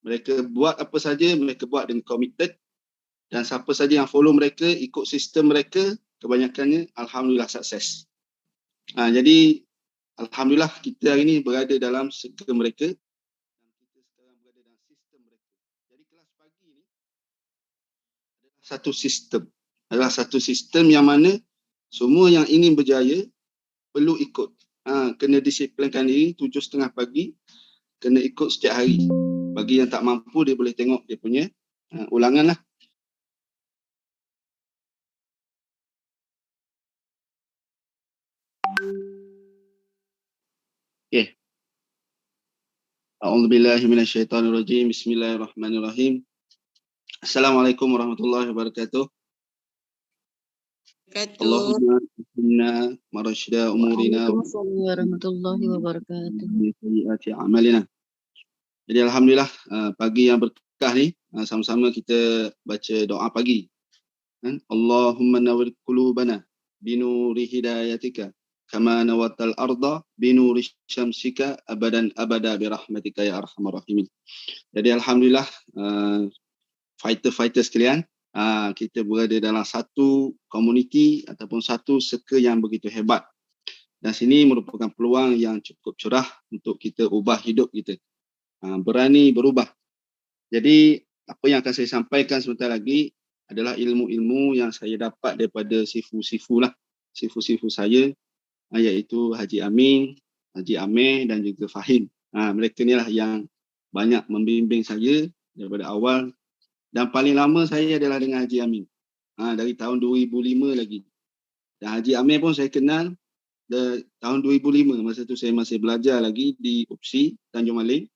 Mereka buat apa saja, mereka buat dengan committed, dan siapa saja yang follow mereka, ikut sistem mereka, kebanyakannya alhamdulillah sukses. Jadi alhamdulillah kita hari ini berada dalam circle mereka dan kita sekarang berada dalam sistem mereka. Jadi kelas pagi ini adalah satu sistem yang mana semua yang ingin berjaya perlu ikut. Kena disiplinkan diri 7.30 pagi, kena ikut setiap hari. Bagi yang tak mampu, dia boleh tengok dia punya ulangan lah. Okay. A'udzubillahi minasyaitonirrajim. Bismillahirrahmanirrahim. Assalamualaikum warahmatullahi wabarakatuh. Allahumma inna marashida umurina Waalaikumsalam warahmatullahi wabarakatuh. sayyiati amalina. Jadi alhamdulillah pagi yang berkah ni sama-sama kita baca doa pagi. Allahumma nawwir qulubana binuri hidayatika kama nawatal arda binuri syamsika abadan abada birahmatika ya arhamar rahimin. Jadi alhamdulillah fighter-fighter sekalian, kita berada dalam satu komuniti ataupun satu circle yang begitu hebat. Dan sini merupakan peluang yang cukup cerah untuk kita ubah hidup kita. Berani berubah. Jadi apa yang akan saya sampaikan sebentar lagi adalah ilmu-ilmu yang saya dapat daripada sifu-sifu saya, iaitu Haji Amin, Haji Amir dan juga Fahim. Mereka ni lah yang banyak membimbing saya daripada awal, dan paling lama saya adalah dengan Haji Amin. Dari tahun 2005 lagi. Dan Haji Amir pun saya kenal tahun 2005, masa tu saya masih belajar lagi di UPSI Tanjung Malim.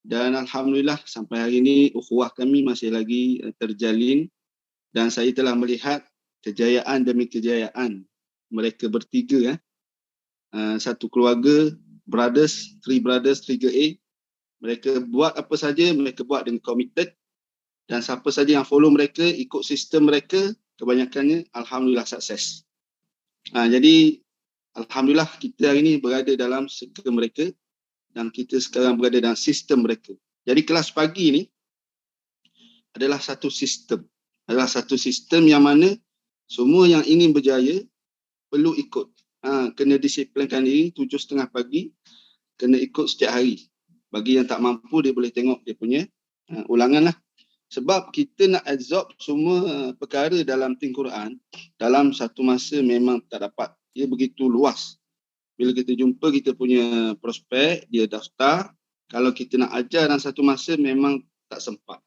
Dan alhamdulillah sampai hari ini ukhuwah kami masih lagi terjalin, dan saya telah melihat kejayaan demi kejayaan mereka bertiga. Satu keluarga, three brothers, 3A. Mereka buat apa saja, mereka buat dengan committed, dan siapa saja yang follow mereka, ikut sistem mereka, kebanyakannya alhamdulillah sukses. Jadi alhamdulillah kita hari ini berada dalam circle mereka dan kita sekarang berada dalam sistem mereka. Jadi kelas pagi ini adalah satu sistem yang mana semua yang ingin berjaya perlu ikut. Kena disiplinkan diri 7.30 pagi, kena ikut setiap hari. Bagi yang tak mampu, dia boleh tengok dia punya ulangan lah. Sebab kita nak absorb semua perkara dalam Tim Quran dalam satu masa memang tak dapat. Dia begitu luas. Bila kita jumpa kita punya prospek, dia daftar. Kalau kita nak ajar dalam satu masa memang tak sempat.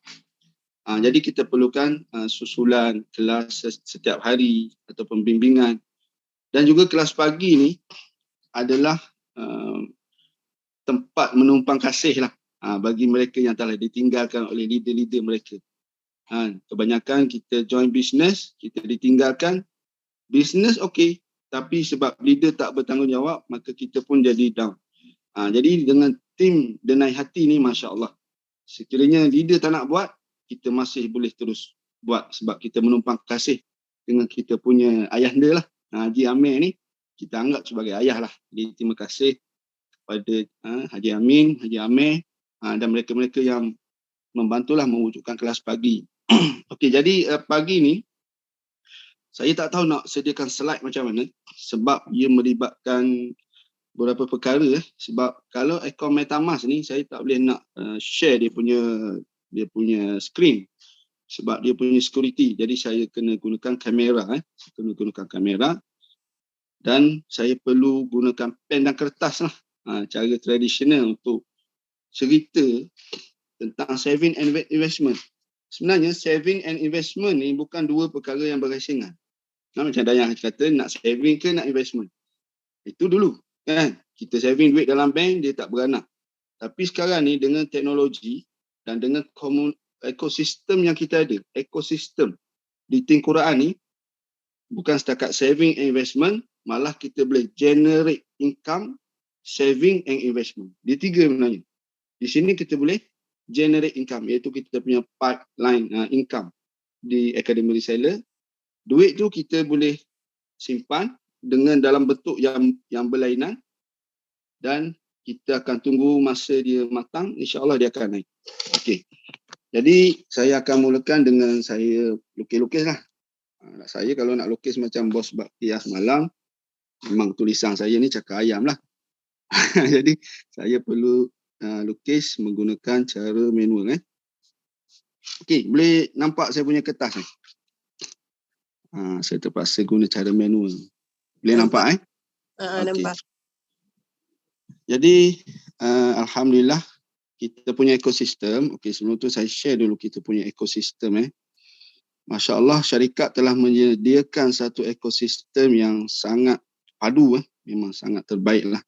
Jadi kita perlukan susulan kelas setiap hari ataupun bimbingan. Dan juga kelas pagi ni adalah tempat menumpang kasih lah bagi mereka yang telah ditinggalkan oleh leader-leader mereka. Kebanyakan kita join bisnes, kita ditinggalkan. Bisnes okey, tapi sebab leader tak bertanggungjawab, maka kita pun jadi down. Jadi dengan tim Denai Hati ni, Masya Allah, sekiranya leader tak nak buat, kita masih boleh terus buat sebab kita menumpang kasih dengan kita punya ayahanda lah. Haji Amir ni kita anggap sebagai ayah lah. Jadi terima kasih kepada Haji Amin, Haji Amir dan mereka-mereka yang membantulah mewujudkan kelas pagi. Okey, jadi pagi ni saya tak tahu nak sediakan slide macam mana sebab ia melibatkan beberapa perkara. Sebab kalau akaun MetaMask ni saya tak boleh nak share dia punya screen sebab dia punya security. Jadi saya kena gunakan kamera. Dan saya perlu gunakan pen dan kertas lah. Cara tradisional untuk cerita tentang saving and investment. Sebenarnya saving and investment ni bukan dua perkara yang bersaingan. Macam Dayang kata, nak saving ke nak investment. Itu dulu kan. Kita saving duit dalam bank, dia tak beranak. Tapi sekarang ni dengan teknologi dan dengan ekosistem yang kita ada, ekosistem di Tim Quran ni, bukan setakat saving and investment, malah kita boleh generate income, saving and investment. Dia tiga sebenarnya. Di sini kita boleh generate income, iaitu kita punya pipeline income di Academy Reseller. Duit tu kita boleh simpan dengan dalam bentuk yang berlainan, dan kita akan tunggu masa dia matang, insya-Allah dia akan naik. Okey. Jadi saya akan mulakan dengan saya lukis-lukis lah. Saya kalau nak lukis macam bos Baktiah semalam, memang tulisan saya ni cakar ayam lah. Jadi saya perlu lukis menggunakan cara manual. Okey, boleh nampak saya punya kertas ni? Saya terpaksa guna cara manual. Boleh nampak? Okay. Nampak. Jadi alhamdulillah kita punya ekosistem. Okey, sebelum tu saya share dulu kita punya ekosistem. Masya Allah, syarikat telah menyediakan satu ekosistem yang sangat padu, memang sangat terbaik lah.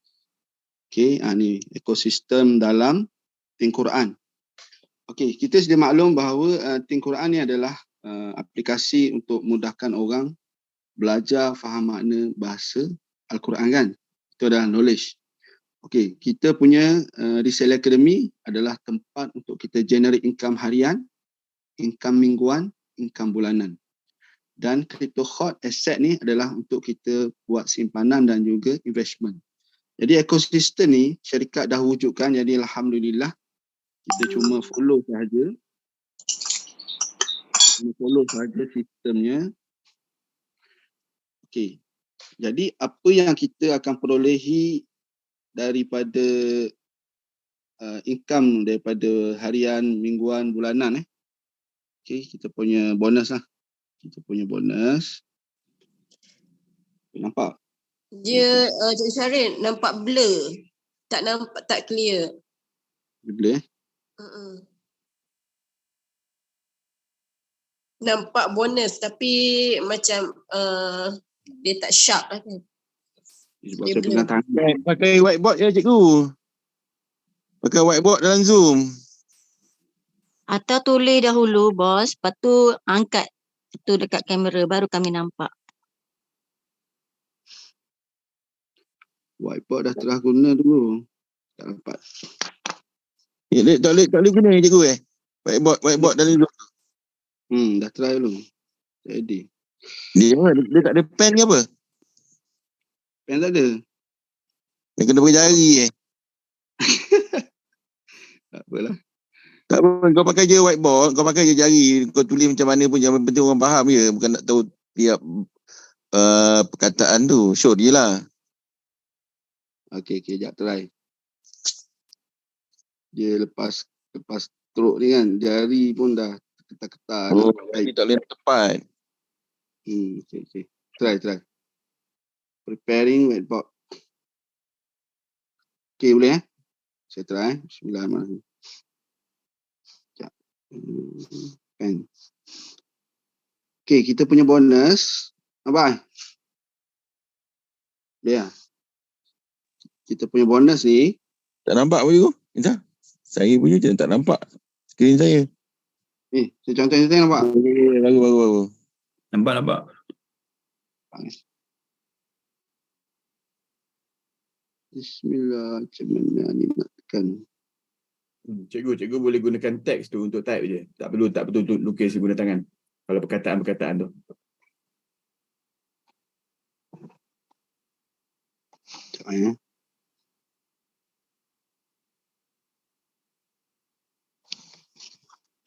Okey, ni ekosistem dalam Think Quran. Okey, kita sedia maklum bahawa Think Quran ni adalah aplikasi untuk mudahkan orang belajar faham makna bahasa Al-Quran kan. Itu adalah knowledge. Okey, kita punya Resale Academy adalah tempat untuk kita generate income harian, income mingguan, income bulanan. Dan CryptoHot asset ni adalah untuk kita buat simpanan dan juga investment. Jadi ekosistem ni syarikat dah wujudkan, jadi alhamdulillah kita cuma follow sahaja. Sistemnya. Okey. Jadi apa yang kita akan perolehi daripada income daripada harian, mingguan, bulanan Okey, kita punya bonus lah. Kita punya bonus. Nampak? Dia Cik Syarin nampak blur. Tak nampak, tak clear. Blur Nampak bonus tapi macam dia tak sharp lah kan. Sebab saya pegang tangan. Pakai whiteboard je cikgu. Pakai whiteboard dalam Zoom. Atau tulis dahulu bos, lepas tu angkat tu dekat kamera baru kami nampak. Whiteboard dah telah guna dulu. Tak dapat. Tak boleh guna cikgu Whiteboard dalam Zoom. Dah try dulu. Jadi. Dia tak ada pen ke apa? Pen tak ada. Dia kena pakai jari Tak apalah. Tak apa, kau pakai je whiteboard, kau pakai je jari, kau tulis macam mana pun, yang penting orang faham je, bukan nak tahu tiap perkataan tu. Show dia lah. Okey, sekejap try. Dia lepas stroke ni kan, jari pun dah ketar-ketar. Jari tak boleh tepat. Okay. Try. Preparing whiteboard. Okey, boleh Saya try. Bismillahirrahmanirrahim. Sekejap. Pen. Okey, kita punya bonus. Apa? Boleh Kita punya bonus ni. Tak nampak apa tu? Entah. Saya punya je tak nampak. Skrin saya. Saya contoh-contoh nampak? Baru. Nampak. Bismillah, macam mana ni nak tekan? Cikgu boleh gunakan teks tu untuk type je. Tak perlu lukis guna tangan. Kalau perkataan-perkataan tu.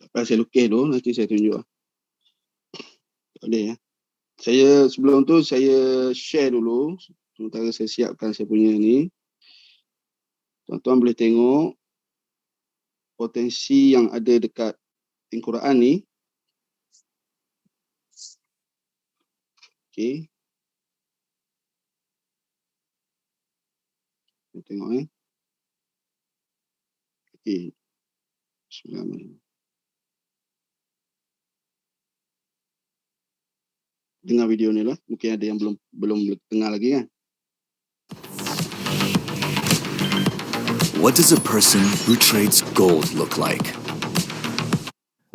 Sekejap saya lukis dulu, nanti saya tunjuk. Tak boleh Saya sebelum tu saya share dulu. Sementara saya siapkan saya punya ni. Tuan-tuan boleh tengok potensi yang ada dekat Think Quran ni. Okey. Kita tengok Okey. Bismillahirrahmanirrahim. Dengar video ni lah. Mungkin ada yang belum dengar lagi kan. What does a person who trades gold look like?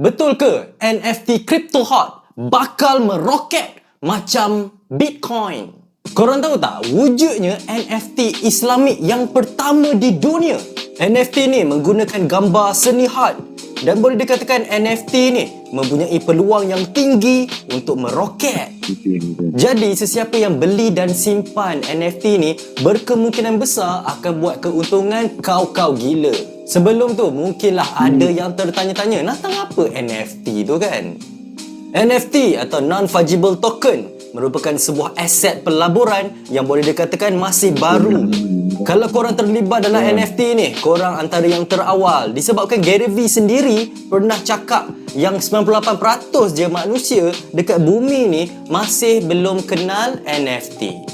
Betul ke NFT CryptoHot bakal meroket macam Bitcoin? Korang tahu tak wujudnya NFT Islamik yang pertama di dunia? NFT ni menggunakan gambar seni hard dan boleh dikatakan NFT ni mempunyai peluang yang tinggi untuk meroket. Jadi sesiapa yang beli dan simpan NFT ni berkemungkinan besar akan buat keuntungan kau-kau gila. Sebelum tu mungkinlah ada yang tertanya-tanya, Natang apa NFT tu kan? NFT atau Non-Fungible Token merupakan sebuah aset pelaburan yang boleh dikatakan masih baru. Kalau korang terlibat dalam NFT ni, korang antara yang terawal, disebabkan Gary Vee sendiri pernah cakap yang 98% je manusia dekat bumi ni masih belum kenal NFT.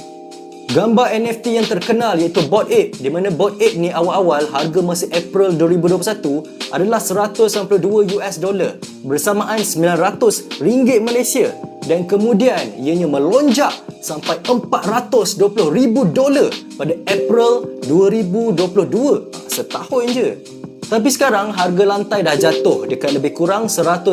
Gambar NFT yang terkenal iaitu Bored Ape, di mana Bored Ape ni awal-awal harga masa April 2021 adalah $192 bersamaan RM900 Malaysia, dan kemudian ianya melonjak sampai $420,000 pada April 2022. Setahun je. Tapi sekarang harga lantai dah jatuh dekat lebih kurang $110,000.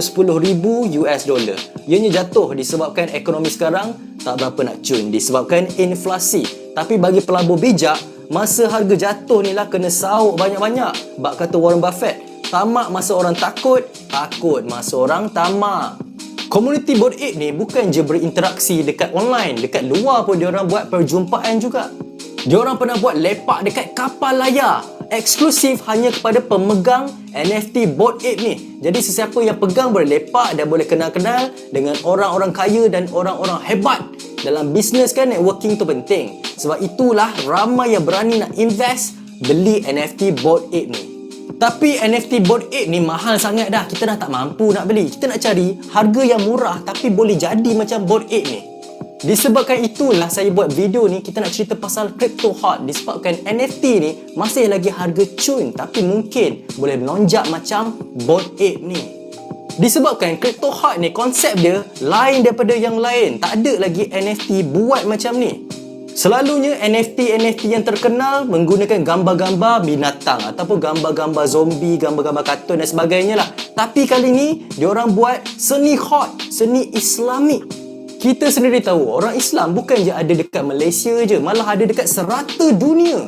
Ianya jatuh disebabkan ekonomi sekarang tak berapa nak cun, disebabkan inflasi. Tapi bagi pelabur bijak, masa harga jatuh ni lah kena sauk banyak-banyak. Bak kata Warren Buffett, tamak masa orang takut, takut masa orang tamak. Komuniti Bored Ape ni bukan je berinteraksi dekat online, dekat luar pun diorang buat perjumpaan juga. Diorang pernah buat lepak dekat kapal layar, eksklusif hanya kepada pemegang NFT Bored Ape ni. Jadi sesiapa yang pegang boleh lepak dan boleh kenal-kenal dengan orang-orang kaya dan orang-orang hebat. Dalam bisnes kan networking tu penting. Sebab itulah ramai yang berani nak invest beli NFT Bored Ape ni. Tapi NFT Bored Ape ni mahal sangat dah. Kita dah tak mampu nak beli. Kita nak cari harga yang murah tapi boleh jadi macam Bored Ape ni. Disebabkan itulah saya buat video ni, kita nak cerita pasal Crypto Hot. Disebabkan NFT ni masih lagi harga cun tapi mungkin boleh melonjak macam Bored Ape ni. Disebabkan Crypto Hot ni konsep dia lain daripada yang lain. Tak ada lagi NFT buat macam ni. Selalunya NFT yang terkenal menggunakan gambar-gambar binatang ataupun gambar-gambar zombie, gambar-gambar kartun dan sebagainya lah. Tapi kali ni diorang buat seni hot, seni Islamik. Kita sendiri tahu orang Islam bukan je ada dekat Malaysia je, malah ada dekat serata dunia.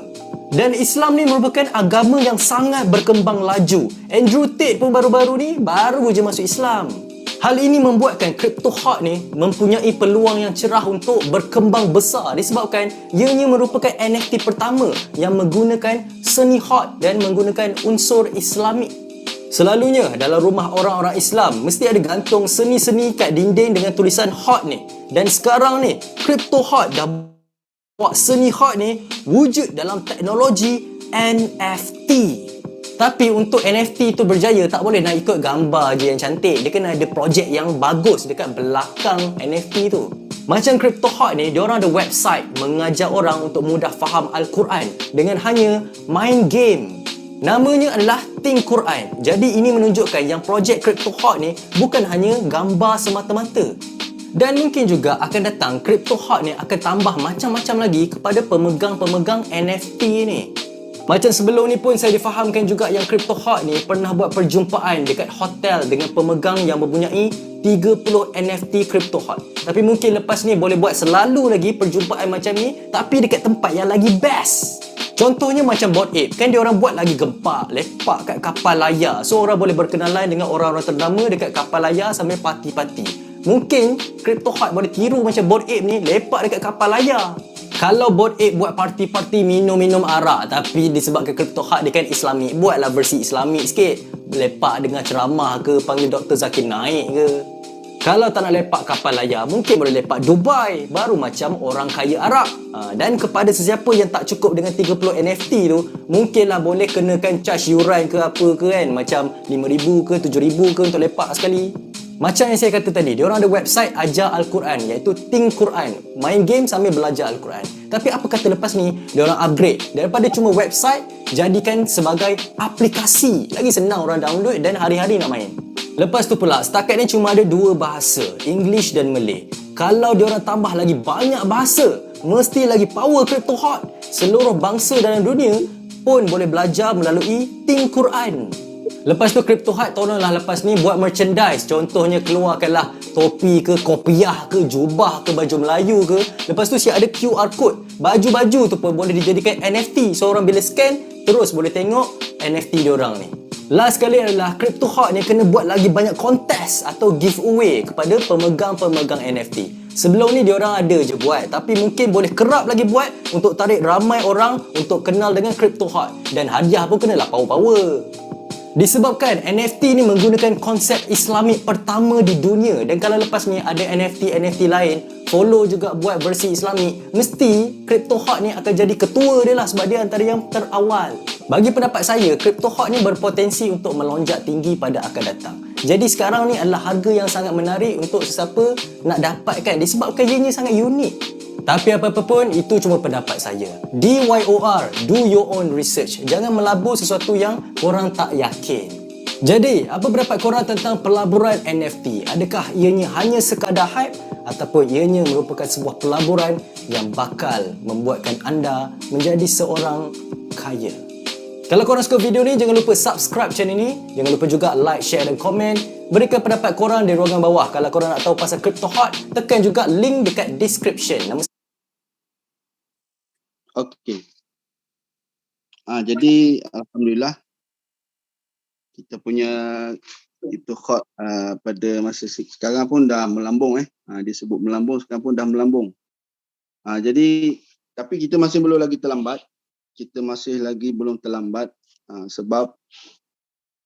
Dan Islam ni merupakan agama yang sangat berkembang laju. Andrew Tate pun baru-baru ni baru je masuk Islam. Hal ini membuatkan Crypto Hot ni mempunyai peluang yang cerah untuk berkembang besar disebabkan ianya merupakan NFT pertama yang menggunakan seni hot dan menggunakan unsur Islamik. Selalunya dalam rumah orang-orang Islam mesti ada gantung seni-seni kat dinding dengan tulisan hot ni. Dan sekarang ni Crypto Hot dah buat seni hot ni wujud dalam teknologi NFT. Tapi untuk NFT tu berjaya, tak boleh nak ikut gambar je yang cantik. Dia kena ada projek yang bagus dekat belakang NFT tu. Macam Crypto Hot ni, diorang ada website mengajar orang untuk mudah faham Al-Quran dengan hanya main game. Namanya adalah Think Quran. Jadi ini menunjukkan yang projek Crypto Hot ni bukan hanya gambar semata-mata. Dan mungkin juga akan datang Crypto Hot ni akan tambah macam-macam lagi kepada pemegang-pemegang NFT ni. Macam sebelum ni pun saya difahamkan juga yang Crypto Hot ni pernah buat perjumpaan dekat hotel dengan pemegang yang mempunyai 30 NFT Crypto Hot. Tapi mungkin lepas ni boleh buat selalu lagi perjumpaan macam ni tapi dekat tempat yang lagi best. Contohnya macam Bored Ape, kan dia orang buat lagi gempak, lepak kat kapal layar. So orang boleh berkenalan dengan orang-orang ternama dekat kapal layar sambil parti-parti. Mungkin Crypto Hot boleh tiru macam Bored Ape ni, lepak dekat kapal layar. Kalau Bored Ape buat parti-parti minum-minum arak, tapi disebabkan Crypto Hot dia kan Islamik, buatlah versi Islamik sikit. Lepak dengan ceramah ke, panggil Dr. Zakir Naik ke. Kalau tak nak lepak kapal layar, mungkin boleh lepak Dubai, baru macam orang kaya Arab. Dan kepada sesiapa yang tak cukup dengan 30 NFT tu, mungkinlah boleh kenakan charge yuran ke apa ke kan, macam RM5,000 ke RM7,000 ke untuk lepak sekali. Macam yang saya kata tadi, diorang ada website ajar Al-Quran iaitu Think Quran. Main game sambil belajar Al-Quran. Tapi apa kata lepas ni, diorang upgrade daripada cuma website, jadikan sebagai aplikasi. Lagi senang orang download dan hari-hari nak main. Lepas tu pula, setakat ni cuma ada 2 bahasa, English dan Malay. Kalau diorang tambah lagi banyak bahasa, mesti lagi power Crypto Hot. Seluruh bangsa dalam dunia pun boleh belajar melalui Think Quran. Lepas tu Crypto Hot tolonglah lepas ni buat merchandise. Contohnya keluarkanlah topi ke, kopiah ke, jubah ke, baju Melayu ke. Lepas tu siap ada QR code. Baju-baju tu pun boleh dijadikan NFT. So orang bila scan, terus boleh tengok NFT diorang ni. Last sekali adalah CryptoHawk ni kena buat lagi banyak kontes atau giveaway kepada pemegang-pemegang NFT. Sebelum ni diorang ada je buat, tapi mungkin boleh kerap lagi buat untuk tarik ramai orang untuk kenal dengan CryptoHawk, dan hadiah pun kenalah power-power. Disebabkan NFT ni menggunakan konsep Islamik pertama di dunia, dan kalau lepas ni ada NFT lain follow juga buat versi Islamik, mesti CryptoHawk ni akan jadi ketua dia lah, sebab dia antara yang terawal. Bagi pendapat saya, CryptoHawk ni berpotensi untuk melonjak tinggi pada akan datang. Jadi sekarang ni adalah harga yang sangat menarik untuk sesiapa nak dapatkan, disebabkan ianya sangat unik. Tapi apa-apa pun, itu cuma pendapat saya. DYOR, do your own research. Jangan melabur sesuatu yang korang tak yakin. Jadi, apa pendapat korang tentang pelaburan NFT? Adakah ianya hanya sekadar hype ataupun ianya merupakan sebuah pelaburan yang bakal membuatkan anda menjadi seorang kaya? Kalau korang suka video ni, jangan lupa subscribe channel ni. Jangan lupa juga like, share dan komen. Berikan pendapat korang di ruangan bawah. Kalau korang nak tahu pasal CryptoHawk, tekan juga link dekat description. Okey. Jadi alhamdulillah kita punya CryptoHawk pada masa sekarang pun dah melambung dia sebut melambung, sekarang pun dah melambung. Jadi tapi kita masih belum lagi terlambat. Kita masih lagi belum terlambat sebab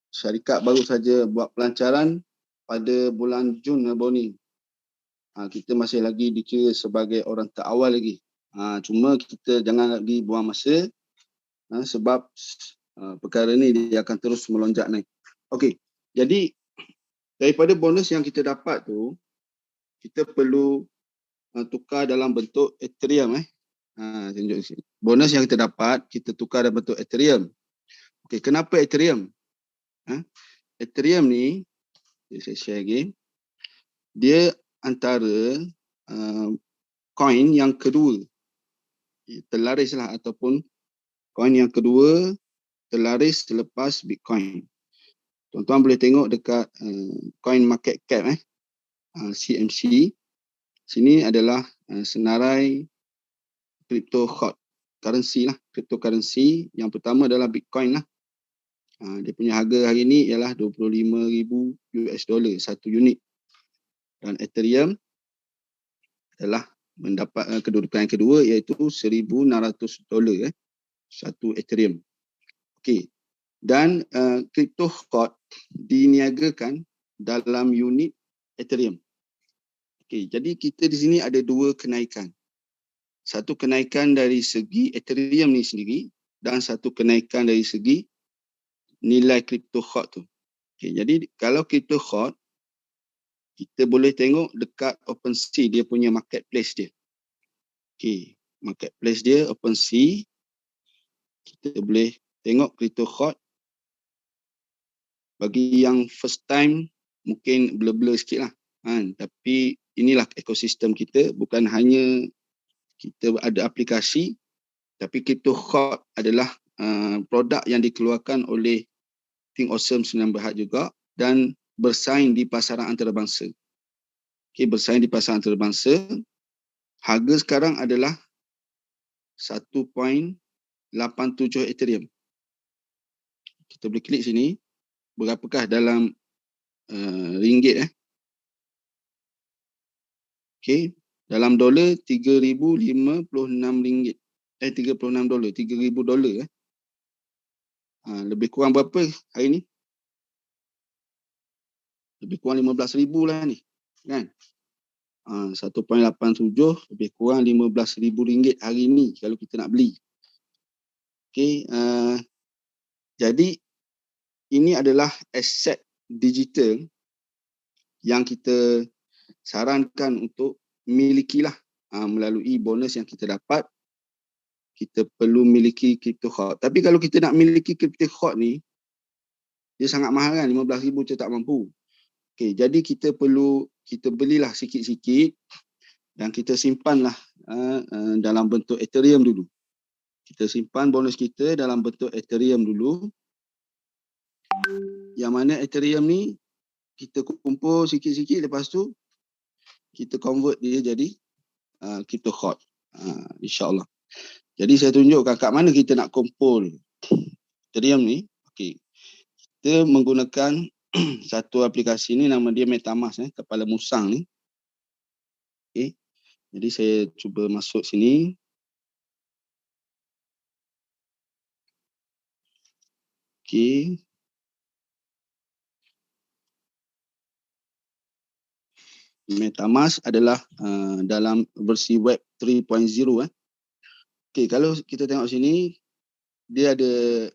syarikat baru saja buat pelancaran pada bulan Jun baru ni. Kita masih lagi dikira sebagai orang terawal lagi. Cuma kita jangan lagi buang masa sebab perkara ni dia akan terus melonjak naik. Okey, jadi daripada bonus yang kita dapat tu, kita perlu tukar dalam bentuk Ethereum. Tunjuk sini. Bonus yang kita dapat, kita tukar dalam bentuk Ethereum. Okey, kenapa Ethereum? Ethereum ni, saya share lagi. Dia antara coin yang kedua terlaris lah, ataupun coin yang kedua terlaris selepas Bitcoin. Tuan-tuan boleh tengok dekat coin market cap CMC. Sini adalah senarai CryptoHawk currency lah, cryptocurrency. Yang pertama adalah Bitcoin lah. Dia punya harga hari ni ialah $25,000 satu unit. Dan Ethereum adalah mendapat kedudukan yang kedua, iaitu $1,600 satu Ethereum. Okey. Dan CryptoHawk diniagakan dalam unit Ethereum. Okey, jadi kita di sini ada dua kenaikan. Satu kenaikan dari segi Ethereum ni sendiri dan satu kenaikan dari segi nilai CryptoHawk tu. Okey, jadi kalau CryptoHawk, kita boleh tengok dekat OpenSea dia punya marketplace dia. Okey, marketplace dia OpenSea. Kita boleh tengok CryptoHawk. Bagi yang first time mungkin blur-blur sikit lah. Tapi inilah ekosistem kita. Bukan hanya kita ada aplikasi, tapi CryptoHawk adalah produk yang dikeluarkan oleh Think Awesome Sembilan Berhad juga dan bersaing di pasaran antarabangsa. Okey, bersaing di pasaran antarabangsa. Harga sekarang adalah 1.87 Ethereum. Kita boleh klik sini. Berapakah dalam ringgit Okey, dalam dolar $3,056. $3,000. Lebih kurang berapa hari ni? Lebih kurang 15,000 lah ni. Kan? 1.87 lebih kurang RM15,000 hari ni kalau kita nak beli. Okey, jadi ini adalah aset digital yang kita sarankan untuk milikilah melalui bonus yang kita dapat. Kita perlu miliki CryptoHawk. Tapi kalau kita nak miliki CryptoHawk ni, dia sangat mahal kan, 15,000 kita tak mampu. Okey, jadi kita belilah sikit-sikit dan kita simpanlah dalam bentuk Ethereum dulu. Kita simpan bonus kita dalam bentuk Ethereum dulu. Yang mana Ethereum ni kita kumpul sikit-sikit, lepas tu kita convert dia jadi CryptoHawk. InsyaAllah. Jadi saya tunjukkan kat mana kita nak kumpul Ethereum ni. Okey. kita menggunakan satu aplikasi ni, nama dia MetaMask, kepala musang ni. Okey. Jadi saya cuba masuk sini. Okey. MetaMask adalah dalam versi web 3.0. Okey, kalau kita tengok sini, dia ada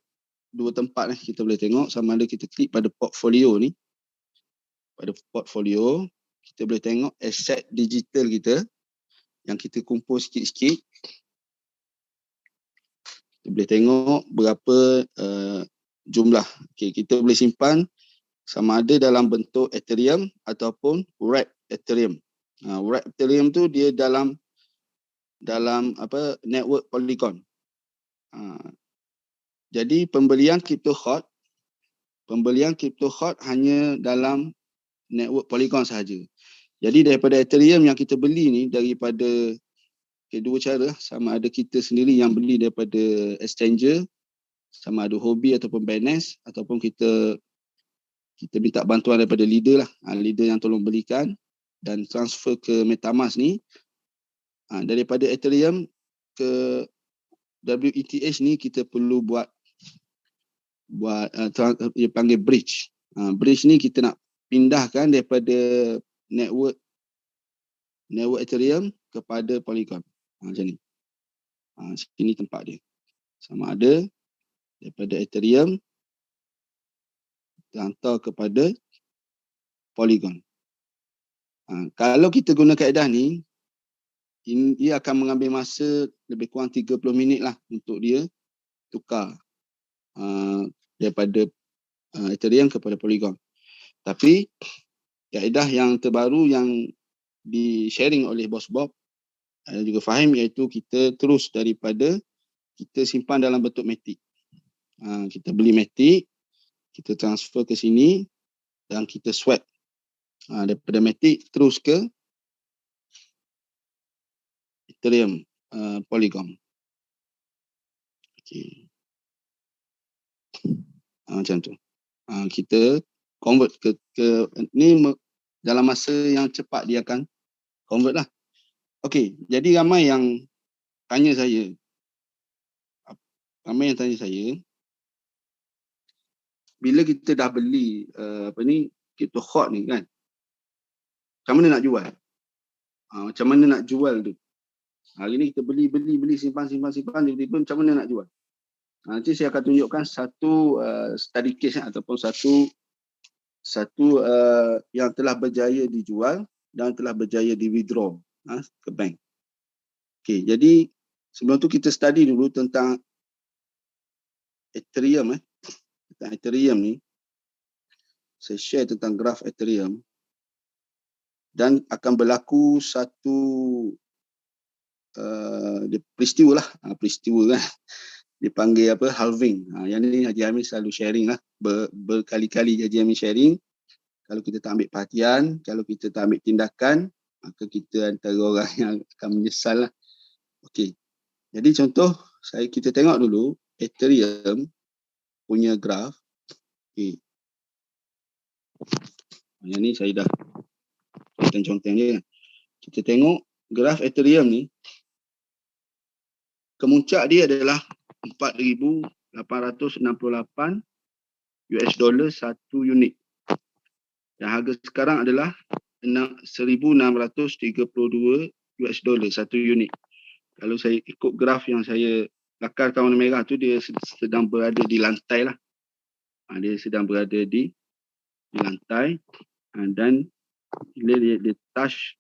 dua tempat kita boleh tengok. Sama ada kita klik pada portfolio ni. Pada portfolio, kita boleh tengok aset digital kita yang kita kumpul sikit-sikit. Kita boleh tengok berapa jumlah. Okey, kita boleh simpan sama ada dalam bentuk Ethereum ataupun wrap Ethereum. Wrap Ethereum tu dia dalam network Polygon. Jadi pembelian crypto hot hanya dalam network Polygon sahaja. Jadi daripada Ethereum yang kita beli ni, daripada dua cara, sama ada kita sendiri yang beli daripada exchanger, sama ada Huobi ataupun Binance, ataupun kita minta bantuan daripada leader leader yang tolong belikan dan transfer ke MetaMask ni. Daripada Ethereum ke WETH ni kita perlu buat dia panggil bridge. Bridge ni kita nak pindahkan daripada network Ethereum kepada Polygon. Macam ni. Sini tempat dia. Sama ada daripada Ethereum kita hantar kepada Polygon. Kalau kita guna kaedah ni, ia akan mengambil masa lebih kurang 30 minit lah untuk dia tukar daripada Ethereum kepada Polygon. Tapi kaedah yang terbaru yang di-sharing oleh Bos Bob dan juga Fahim, iaitu kita terus daripada kita simpan dalam bentuk Matic. Kita beli Matic, kita transfer ke sini dan kita swap daripada Matic terus ke Ethereum Polygon. Okay. Macam tu. Kita convert ke ni dalam masa yang cepat dia akan convert lah. Okey, jadi ramai yang tanya saya, bila kita dah beli crypto hot ni kan, macam mana nak jual? Macam mana nak jual tu? Hari ni kita beli, simpan, tiba-tiba macam mana nak jual? Nanti saya akan tunjukkan satu study case ataupun satu yang telah berjaya dijual dan telah berjaya di withdraw ke bank. Okey, jadi sebelum tu kita study dulu tentang Ethereum. Tentang Ethereum ni, saya share tentang graf Ethereum dan akan berlaku satu peristiwa kan. Dipanggil halving. Yang ni Haji Hamid selalu sharing lah. Berkali-kali Haji Hamid sharing. Kalau kita tak ambil perhatian, kalau kita tak ambil tindakan, maka kita antara orang yang akan menyesal lah. Okey. Jadi contoh, kita tengok dulu Ethereum punya graf. Okey. Yang ni saya dah conteng dia. Kita tengok graf Ethereum ni, kemuncak dia adalah 4,868 US dollar satu unit. Dan harga sekarang adalah 1,632 US dollar satu unit. Kalau saya ikut graf yang saya lakarkan warna merah tu, dia sedang berada di lantai lah. Dia sedang berada di lantai, dan bila dia touch,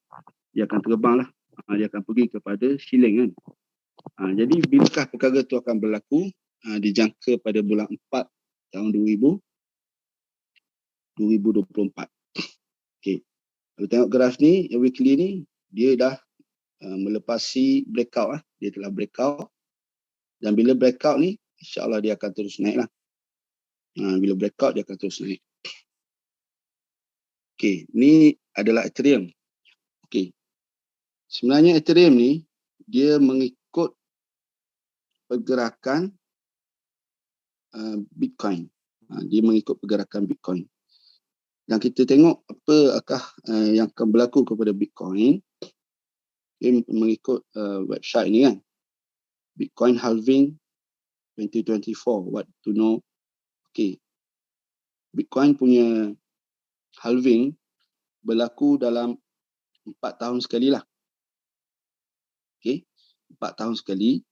dia akan terbang lah. Dia akan pergi kepada ceiling kan. Jadi bilakah perkara itu akan berlaku? Dijangka pada bulan 4 tahun 2024. Okey. Kalau tengok graf ni, weekly ni, dia dah melepasi breakout. Dia telah breakout. Dan bila breakout ni, insyaAllah dia akan terus naik lah. Bila breakout, dia akan terus naik. Okey, ni adalah Ethereum. Okey. Sebenarnya Ethereum ni, dia mengikut pergerakan Bitcoin. Dia mengikut pergerakan Bitcoin. Dan kita tengok apakah yang akan berlaku kepada Bitcoin. Dia mengikut website ni kan. Bitcoin halving 2024. What to know. Okay. Bitcoin punya halving berlaku dalam 4 tahun sekali lah. Okay. 4 tahun sekali.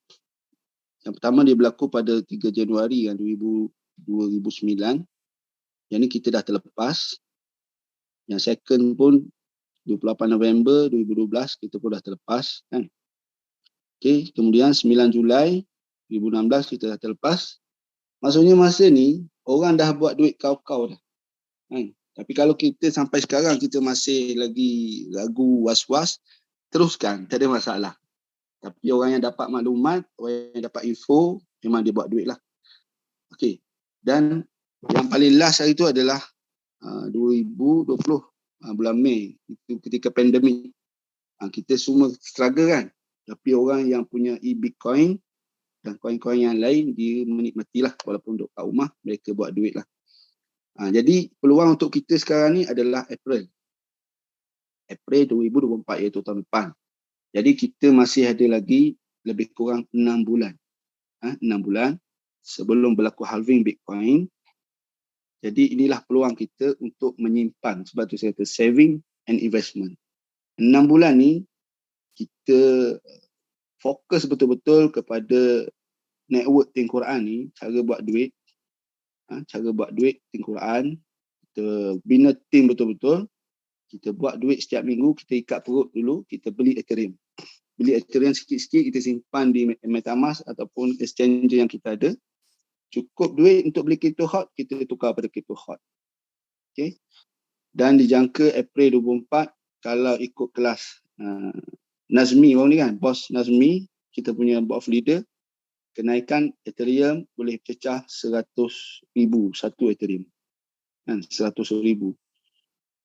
Yang pertama dia berlaku pada 3 Januari 2009. Yang ni kita dah terlepas. Yang second pun 28 November 2012 kita pun dah terlepas kan. Okey, kemudian 9 Julai 2016 kita dah terlepas. Maksudnya masa ni orang dah buat duit kau-kau dah. Kan? Tapi kalau kita sampai sekarang kita masih lagi ragu, was-was, teruskan, tak ada masalah. Tapi orang yang dapat maklumat, orang yang dapat info, memang dia buat duit lah. Okey. Dan yang paling last hari tu adalah 2020 bulan Mei, itu ketika pandemik. Kita semua struggle kan. Tapi orang yang punya e-Bitcoin dan koin-koin yang lain, dia menikmatilah walaupun duduk kat rumah, mereka buat duit lah. Jadi peluang untuk kita sekarang ni adalah April 2024, iaitu tahun depan. Jadi kita masih ada lagi lebih kurang 6 bulan. 6 bulan sebelum berlaku halving Bitcoin. Jadi inilah peluang kita untuk menyimpan. Sebab tu saya kata saving and investment. 6 bulan ni kita fokus betul-betul kepada network Tim Quran ni, cara buat duit. Cara buat duit Tim Quran. Kita bina tim betul-betul. Kita buat duit setiap minggu, kita ikat perut dulu, kita beli Ethereum. Beli Ethereum sikit-sikit, kita simpan di MetaMask ataupun exchange yang kita ada. Cukup duit untuk beli crypto hot, kita tukar pada crypto hot. Okay. Dan dijangka April 24, kalau ikut kelas Nazmi orang ni kan, bos Nazmi, kita punya board of leader, kenaikan Ethereum boleh pecah 100,000 satu Ethereum. Kan, 100,000.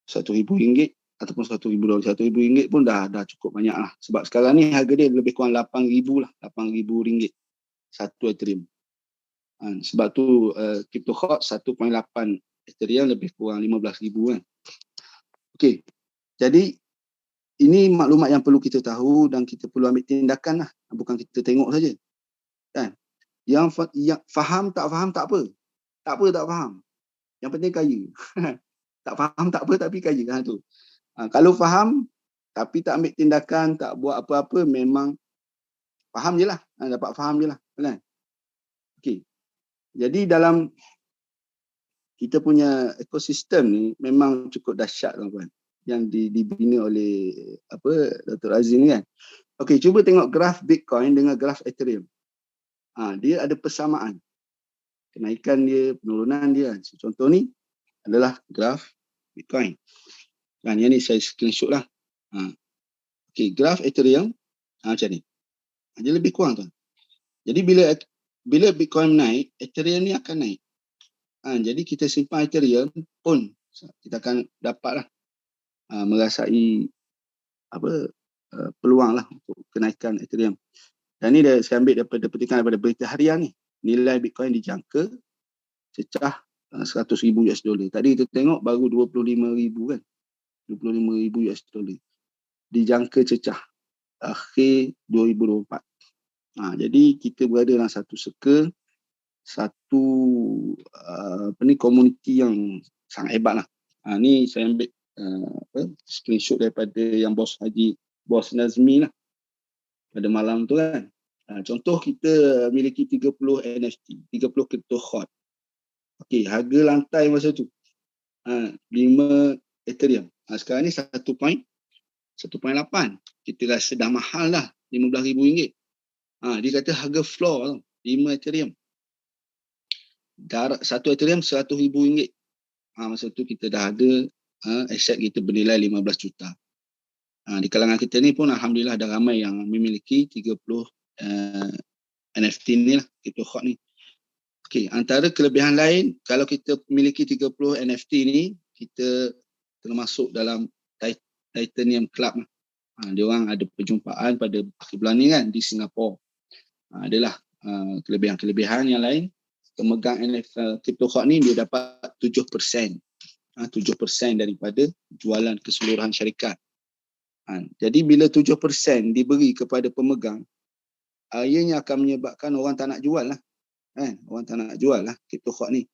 RM1,000 ataupun RM1,000. RM1,000 pun dah cukup banyak lah. Sebab sekarang ni harga dia lebih kurang RM8,000 lah. RM8,000 satu Ethereum. Sebab tu crypto hot 1.8 Ethereum lebih kurang 15,000 kan. Okey. Jadi ini maklumat yang perlu kita tahu dan kita perlu ambil tindakan lah. Bukan kita tengok saja. Kan? Yang faham tak apa. Tak faham. Yang penting kaya. Tak faham tak apa tapi kaya. Tu. Kalau faham tapi tak ambil tindakan, tak buat apa-apa, memang faham je lah. Dapat faham je lah. Kan? Okey. Jadi dalam kita punya ekosistem ni memang cukup dahsyat tuan-tuan, yang dibina oleh Dr. Azim ni kan. Okey, cuba tengok graf Bitcoin dengan graf Ethereum. Dia ada persamaan. Kenaikan dia, penurunan dia. Contoh ni adalah graf Bitcoin. Dan yang ni saya screenshot lah. Okey, graf Ethereum macam ni. Dia lebih kurang tuan. Jadi bila Bitcoin naik, Ethereum ni akan naik. Jadi kita simpan Ethereum pun kita akan dapatlah merasai peluang lah untuk kenaikan Ethereum. Dan ni saya ambil daripada petikan daripada berita harian ni. Nilai Bitcoin dijangka cecah $100,000. Tadi kita tengok baru 25,000 kan. 25,000 US dollar. Dijangka cecah akhir 2024. Jadi kita berada dalam satu circle, satu komuniti yang sangat hebat lah. Ni saya ambil screenshot daripada yang bos Nazmi lah pada malam tu kan. Contoh kita miliki 30 NFT, 30 crypto hot. Okey, harga lantai masa tu 5 Ethereum. Sekarang ni 1.8. Kita rasa dah mahal dah, RM15,000. Dia kata harga floor 5 Ethereum. Satu Ethereum RM100,000. Masa tu kita dah ada aset kita bernilai 15 juta. Di kalangan kita ni pun alhamdulillah ada ramai yang memiliki 30 NFT ni lah, crypto hot ni. Okey, antara kelebihan lain, kalau kita memiliki 30 NFT ni, kita termasuk dalam Titanium Club. Dia orang ada perjumpaan pada akhir bulan ni kan di Singapura. Adalah kelebihan-kelebihan yang lain. pemegang crypto hot ni dia dapat 7%. 7% daripada jualan keseluruhan syarikat. Jadi bila 7% diberi kepada pemegang, ianya akan menyebabkan orang tak nak jual lah. Orang tak nak jual lah crypto hot ni.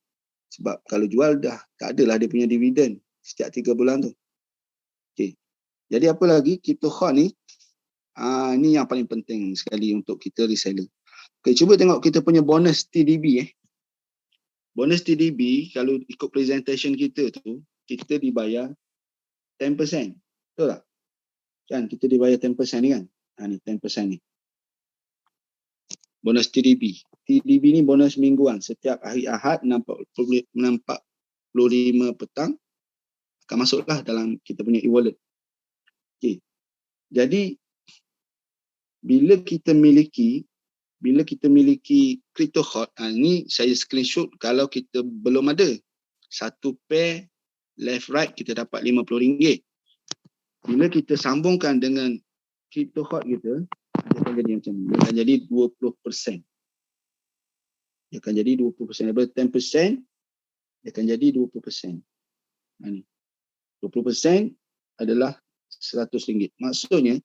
Sebab kalau jual dah tak adalah dia punya dividen setiap 3 bulan tu. Okay. Jadi apa lagi, crypto hot ni, ni yang paling penting sekali untuk kita reseller. Okay, cuba tengok kita punya bonus TDB. Bonus TDB, kalau ikut presentation kita tu, kita dibayar 10%. Betul tak? Kan, kita dibayar 10% ni kan? Ni 10% ni. Bonus TDB. TDB ni bonus mingguan. Setiap hari Ahad 6.45 petang akan masuklah dalam kita punya e-wallet. Okay. Jadi, bila kita miliki crypto hot, ni saya screenshot kalau kita belum ada. Satu pair left right kita dapat RM50. Bila kita sambungkan dengan crypto hot kita, dia akan jadi macam ni. Dia akan jadi 20%. Dia akan jadi 20%. Daripada 10%, dia akan jadi 20%. Ni. 20% adalah RM100. Maksudnya,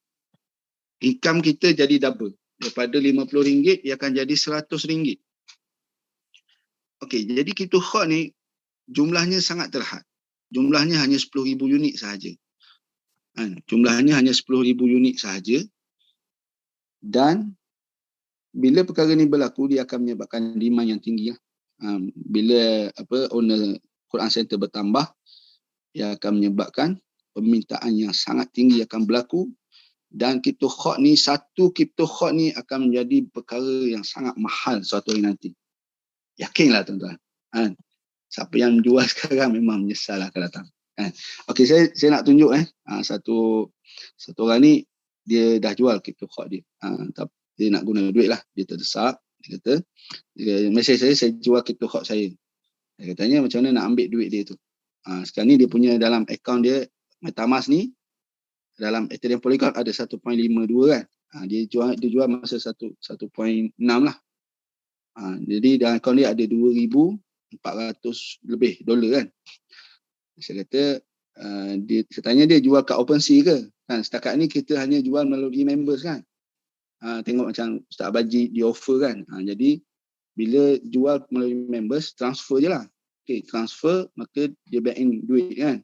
income kita jadi double. Daripada RM50, dia akan jadi RM100. Okey, jadi crypto hot ni jumlahnya sangat terhad. Jumlahnya hanya 10,000 unit sahaja. Jumlahnya hanya 10,000 unit sahaja. Dan bila perkara ni berlaku, dia akan menyebabkan demand yang tinggi. Bila owner Quran Center bertambah, dia akan menyebabkan permintaan yang sangat tinggi akan berlaku. Dan crypto hot ni, satu crypto hot ni akan menjadi perkara yang sangat mahal suatu hari nanti. Yakinlah tuan-tuan. Siapa yang jual sekarang memang menyesal akan datang. Okey, saya nak tunjuk satu orang ni, dia dah jual crypto hot dia. Dia nak guna duit lah. Dia terdesak. Dia kata, mesej saya jual crypto hot saya. Dia katanya macam mana nak ambil duit dia tu. Sekarang ni dia punya dalam akaun dia, MetaMask ni, dalam Ethereum Polygon ada 1.52 kan. Dia jual masa 1.6 lah. Jadi dalam akaun dia ada 2,400 lebih dolar kan. Saya kata, saya tanya dia jual kat OpenSea ke? Kan setakat ni kita hanya jual melalui members kan. Tengok macam Ustaz Baji di offer kan. Jadi bila jual melalui members, transfer je lah. Okay, transfer, maka dia back in duit kan.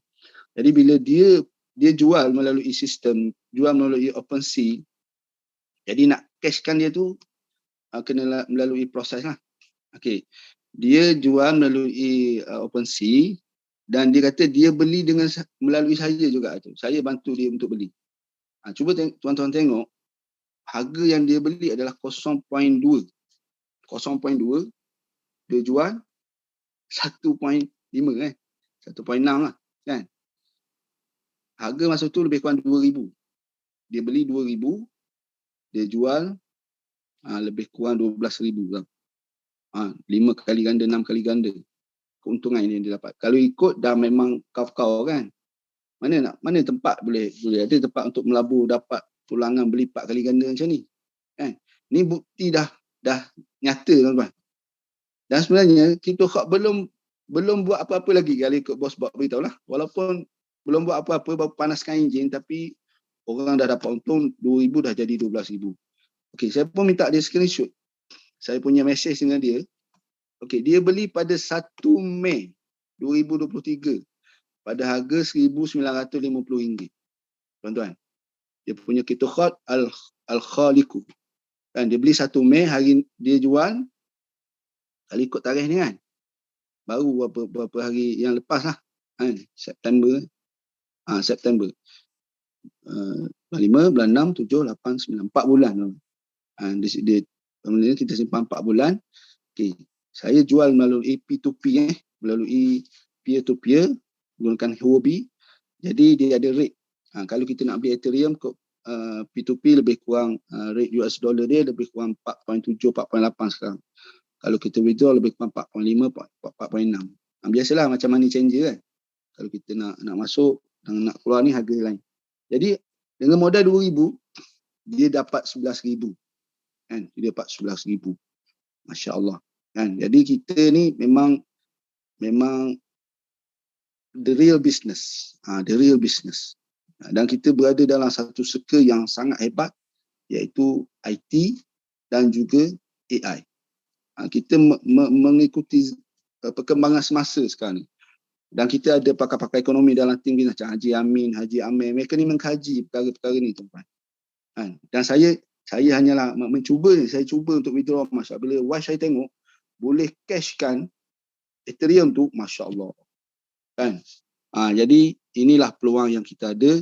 Jadi bila dia jual melalui sistem, jual melalui OpenSea, jadi nak cashkan dia tu kena melalui proses lah. Okay. Dia jual melalui OpenSea dan dia kata dia beli melalui saya juga tu. Saya bantu dia untuk beli. Cuba tuan-tuan tengok, harga yang dia beli adalah 0.2. 0.2 dia jual 1.5 kan. 1.6 lah kan. Harga masa tu lebih kurang 2,000. Dia beli 2,000, dia jual lebih kurang 12,000 lah. 5 kali ganda, 6 kali ganda keuntungan yang dia dapat. Kalau ikut dah memang kau-kau kan. Mana tempat boleh ada tempat untuk melabur dapat tulangan beli 4 kali ganda macam ni. Kan? Ni bukti dah nyata tuan-tuan. Dan sebenarnya crypto hot belum buat apa-apa lagi kalau ikut bos buat beritahu lah. Walaupun belum buat apa-apa, baru panaskan enjin, tapi orang dah dapat untung 2,000 dah jadi 12,000. Okey, saya pun minta dia screenshot. Saya punya message dengan dia. Okey, dia beli pada 1 Mei 2023 pada harga RM1,950. Tuan-tuan, dia punya crypto hot Al-Khaliku. Kan, dia beli 1 Mei, hari dia jual, kalau ikut tarikh ni kan, baru berapa hari yang lepas lah. Kan, September. 5, bulan 6, 7, 8, 9, 4 bulan. Kemudian kita simpan 4 bulan. Okay. Saya jual melalui P2P, melalui peer-to-peer, gunakan Huobi. Jadi dia ada rate. Kalau kita nak beli Ethereum, P2P lebih kurang rate US dollar dia lebih kurang 4.7, 4.8 sekarang. Kalau kita withdraw lebih kurang 4.5, 4.6. Biasalah macam money changer kan. Kalau kita nak masuk dan nak keluar ni harga lain. Jadi dengan modal 2,000 dia dapat 11,000. Kan? Dia dapat 11,000. Masya-Allah. Kan? Jadi kita ni memang the real business. The real business. Dan kita berada dalam satu circle yang sangat hebat, iaitu IT dan juga AI. Kita mengikuti perkembangan semasa sekarang ni. Dan kita ada pakar-pakar ekonomi dalam tim kita macam Haji Amin, Haji Amir. Mereka ni mengkaji perkara-perkara ni, tuan-tuan. Dan saya hanyalah mencuba ni. Saya cuba untuk withdraw Masya. Bila saya tengok, boleh cashkan Ethereum tu, Masya Allah. Kan? Jadi inilah peluang yang kita ada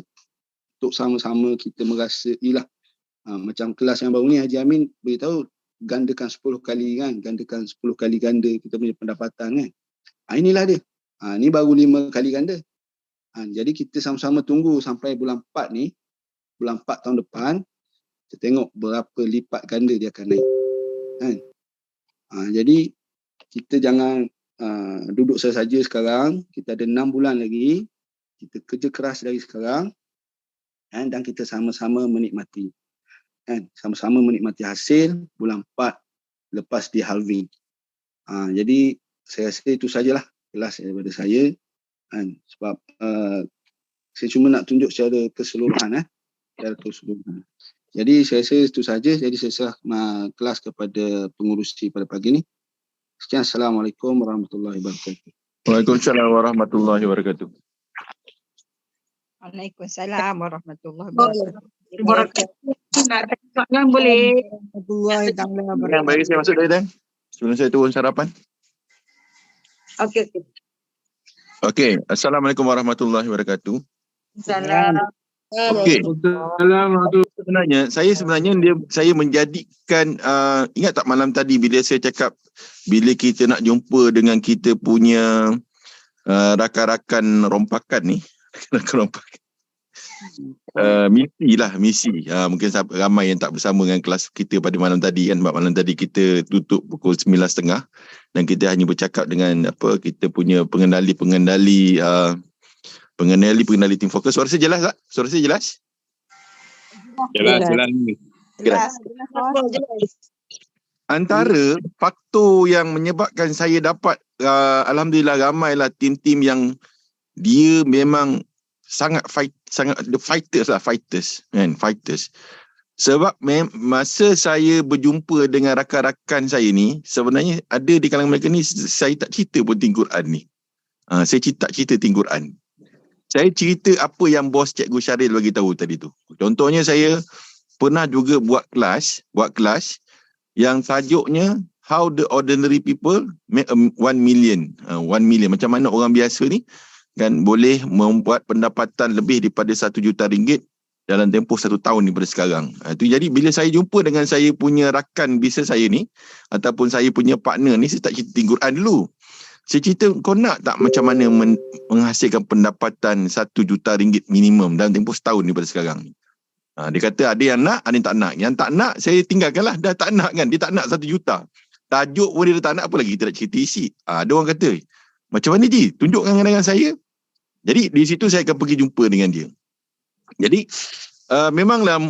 untuk sama-sama kita merasailah. Macam kelas yang baru ni, Haji Amin beritahu gandakan 10 kali kan, gandakan 10 kali ganda kita punya pendapatan kan. Inilah dia. Ni baru 5 kali ganda. Jadi kita sama-sama tunggu sampai bulan 4 ni, bulan 4 tahun depan, kita tengok berapa lipat ganda dia akan naik. Kan? Jadi kita jangan duduk saja sekarang. Kita ada 6 bulan lagi. Kita kerja keras dari sekarang. Dan kita sama-sama menikmati. Sama-sama menikmati hasil bulan 4 lepas di halving. Jadi saya rasa itu sajalah kelas daripada saya. Sebab saya cuma nak tunjuk secara keseluruhan. Jadi saya rasa itu saja. Jadi saya serah kelas kepada pengurusi pada pagi ni. Sekian, Assalamualaikum warahmatullahi wabarakatuh. Waalaikumsalam warahmatullahi wabarakatuh. Waalaikumsalam warahmatullahi wabarakatuh. Nak tanya soalan boleh? Yang bagi saya masuk dari Dan sebelum saya turun sarapan. Okey. Okey, Assalamualaikum warahmatullahi wabarakatuh. Salam. Okey. Sebenarnya saya menjadikan ingat tak malam tadi bila saya cakap bila kita nak jumpa dengan kita punya rakan-rakan rompakan ni, rakan rompakan. Misi. Mungkin ramai yang tak bersama dengan kelas kita pada malam tadi kan, sebab malam tadi kita tutup pukul 9.30 dan kita hanya bercakap dengan kita punya pengendali tim fokus. Suara saya jelas tak? Suara saya jelas? Jelas. Antara faktor yang menyebabkan saya dapat alhamdulillah ramailah tim-tim yang dia memang sangat fighters. Sebab masa saya berjumpa dengan rakan-rakan saya ni, sebenarnya ada di kalangan mereka ni saya tak cerita pun tinggi Quran ni. Saya tak cerita tinggi Quran. Saya cerita apa yang bos Cikgu Syaril bagi tahu tadi tu. Contohnya saya pernah juga buat kelas yang tajuknya How the Ordinary People Make 1 Million. 1 million. Macam mana orang biasa ni kan boleh membuat pendapatan lebih daripada 1 juta ringgit dalam tempoh 1 tahun daripada sekarang. Itu jadi bila saya jumpa dengan saya punya rakan bisnes saya ni ataupun saya punya partner ni, saya tak cerita tinggi Quran dulu. Saya cerita, kau nak tak macam mana menghasilkan pendapatan 1 juta ringgit minimum dalam tempoh setahun daripada sekarang ni. Dia kata ada yang nak, ada yang tak nak. Yang tak nak saya tinggalkanlah, dah tak nak kan. Dia tak nak 1 juta. Tajuk pun dia tak nak, apa lagi kita nak cerita isi. Ada orang kata, macam mana Ji? Tunjukkan dengan saya. Jadi di situ saya akan pergi jumpa dengan dia. Jadi memanglah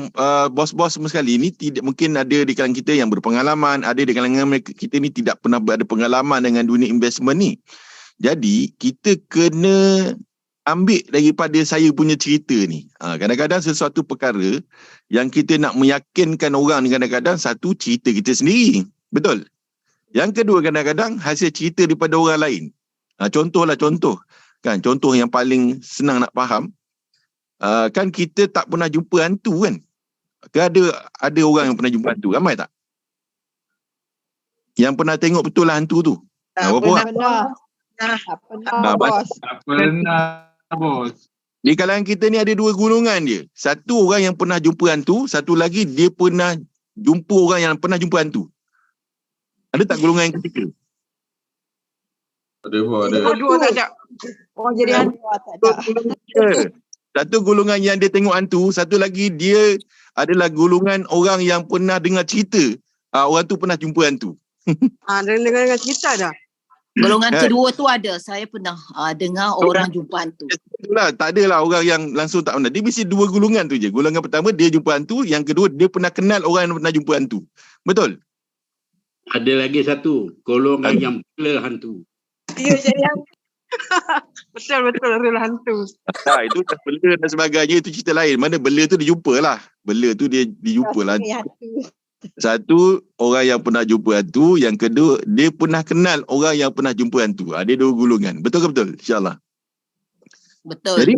bos-bos semua sekali ni tidak mungkin ada di kalangan kita yang berpengalaman, ada di kalangan kita ni tidak pernah ada pengalaman dengan dunia investment ni. Jadi kita kena ambil daripada saya punya cerita ni. Kadang-kadang sesuatu perkara yang kita nak meyakinkan orang ni, kadang-kadang satu cerita kita sendiri. Betul? Yang kedua, kadang-kadang hasil cerita daripada orang lain. Contoh. Kan, contoh yang paling senang nak faham. Kan kita tak pernah jumpa hantu kan? Ada orang yang pernah jumpa hantu, ramai tak? Yang pernah tengok betul lah hantu tu? Tak pernah, bos. Di kalangan kita ni ada 2 golongan dia. Satu orang yang pernah jumpa hantu, satu lagi dia pernah jumpa orang yang pernah jumpa hantu. Ada tak golongan yang ketiga? Ada. Dua tak ada. Orang jadi hantu tak ada. Satu golongan yang dia tengok hantu, satu lagi dia adalah golongan orang yang pernah dengar cerita orang tu pernah jumpa hantu. Dengar cerita dah. Golongan kedua tu ada. Saya pernah dengar orang jumpa hantu. Itulah, tak adalah orang yang langsung tak pernah. Dia mesti 2 golongan tu je. Golongan pertama dia jumpa hantu, yang kedua dia pernah kenal orang yang pernah jumpa hantu. Betul? Ada lagi satu, golongan yang bela hantu. Ya, jadi betul real hantu. Itu dah bela dan sebagainya, itu cerita lain. Mana bela tu dia jumpa lah. Bela tu dia jumpa lah. Satu, orang yang pernah jumpa hantu. Yang kedua, dia pernah kenal orang yang pernah jumpa hantu. Dia dua golongan. Betul ke betul? InsyaAllah. Betul. Jadi,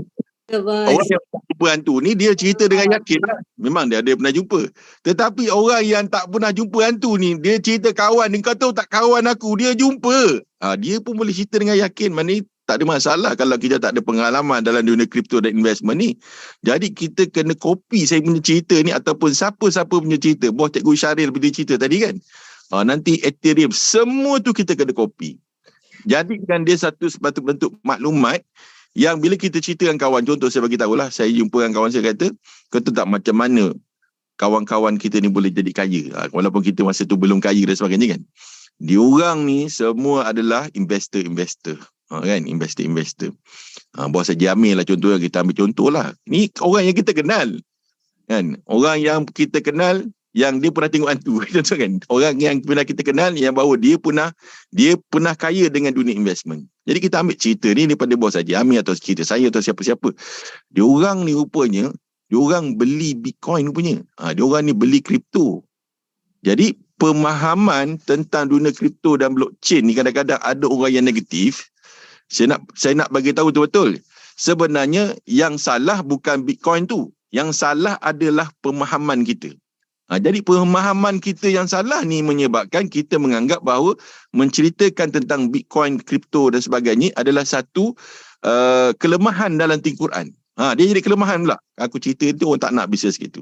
orang yang pernah jumpa hantu ni, dia cerita dengan yakin lah. Memang dia ada pernah jumpa. Tetapi orang yang tak pernah jumpa hantu ni, dia cerita kawan. Kau tahu tak, kawan aku, dia jumpa. Dia pun boleh cerita dengan yakin. Mana tak ada masalah kalau kita tak ada pengalaman dalam dunia kripto dan investment ni. Jadi kita kena copy saya punya cerita ni, ataupun siapa-siapa punya cerita. Bos Cikgu Syaril punya cerita tadi kan. Nanti Ethereum, semua tu kita kena copy. Jadikan dia satu bentuk maklumat yang bila kita cerita dengan kawan, contoh saya bagi tahulah, saya jumpa dengan kawan saya kata tak macam mana kawan-kawan kita ni boleh jadi kaya. Walaupun kita masa tu belum kaya dan sebagainya kan. Diorang ni semua adalah investor-investor. Kan, investor-investor. Bos Haji Amir lah contoh, kita ambil contoh lah. Ni orang yang kita kenal. Kan, orang yang kita kenal yang dia pernah tengok hantu. Contoh kan, orang yang pernah kita kenal yang bahawa dia pernah kaya dengan dunia investment. Jadi kita ambil cerita ni daripada Bos Haji Amir atau cerita saya atau siapa-siapa. Diorang ni rupanya, diorang beli Bitcoin rupanya. Diorang ni beli kripto. Jadi pemahaman tentang dunia kripto dan blockchain ni kadang-kadang ada orang yang negatif. Saya nak bagi tahu betul-betul. Sebenarnya yang salah bukan Bitcoin tu. Yang salah adalah pemahaman kita. Jadi pemahaman kita yang salah ni menyebabkan kita menganggap bahawa menceritakan tentang Bitcoin, kripto dan sebagainya adalah satu kelemahan dalam Al-Quran. Dia jadi kelemahan pula. Aku cerita itu orang tak nak bisnes gitu.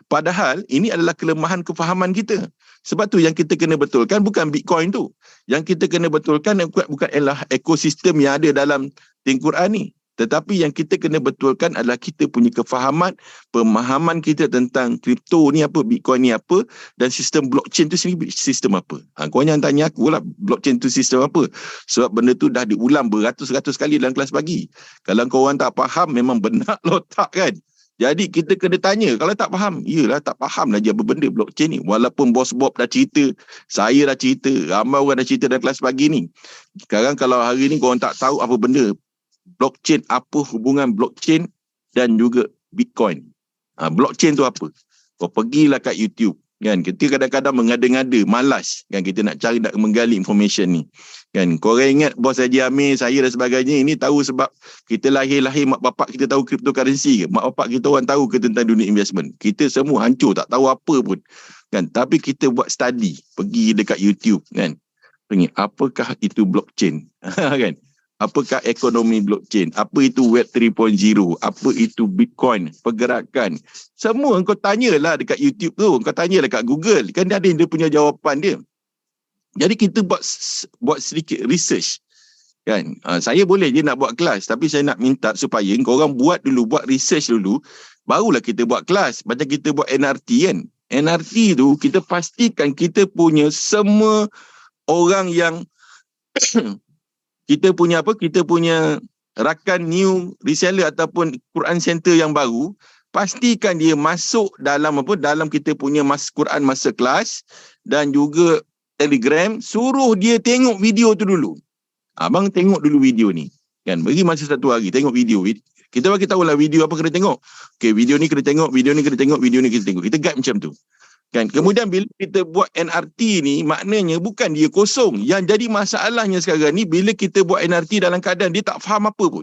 Padahal ini adalah kelemahan kefahaman kita. Sebab tu yang kita kena betulkan bukan Bitcoin tu. Yang kita kena betulkan bukan ialah ekosistem yang ada dalam Al-Quran ni. Tetapi yang kita kena betulkan adalah kita punya kefahaman, pemahaman kita tentang kripto ni apa, Bitcoin ni apa, dan sistem blockchain tu sendiri sistem apa. Kau jangan tanya aku lah blockchain tu sistem apa. Sebab benda tu dah diulang beratus-ratus kali dalam kelas pagi. Kalau kau orang tak faham, memang benar lotak kan. Jadi kita kena tanya. Kalau tak faham, iyalah tak faham lah je apa benda blockchain ni. Walaupun Bos Bob dah cerita, saya dah cerita, ramai orang dah cerita dalam kelas pagi ni. Sekarang kalau hari ni korang tak tahu apa benda blockchain, apa hubungan blockchain dan juga Bitcoin. Blockchain tu apa? Kau pergilah kat YouTube. Kan? Kita kadang-kadang mengada-ngada, malas. Kan? Kita nak cari, nak menggali information ni. Kan? Korang ingat Bos Haji Amir, saya dan sebagainya, ini tahu sebab kita lahir-lahir mak bapak kita tahu cryptocurrency ke? Mak bapak kita orang tahu ke tentang dunia investment? Kita semua hancur, tak tahu apa pun. Kan? Tapi kita buat study, pergi dekat YouTube. Kan? Apakah itu blockchain? Kan? Apakah ekonomi blockchain? Apa itu Web 3.0? Apa itu Bitcoin? Pergerakan. Semua kau tanyalah dekat YouTube tu. Kau tanyalah dekat Google. Kan dia ada dia punya jawapan dia. Jadi kita buat sedikit research. Kan? Saya boleh je nak buat kelas. Tapi saya nak minta supaya korang buat research dulu. Barulah kita buat kelas. Macam kita buat NRT kan. NRT tu kita pastikan kita punya semua orang yang kita punya rakan new reseller ataupun Quran Center yang baru, pastikan dia masuk dalam kita punya Quran masa kelas dan juga Telegram, suruh dia tengok video tu dulu. Abang tengok dulu video ni. Kan, bagi masa 1 hari tengok video. Kita bagi tahulah video apa kena tengok. Okey, video ni kena tengok, video ni kena tengok, video ni kena tengok. Kita guide macam tu. Kan, kemudian bila kita buat NRT ni, maknanya bukan dia kosong. Yang jadi masalahnya sekarang ni, bila kita buat NRT dalam keadaan dia tak faham apa pun.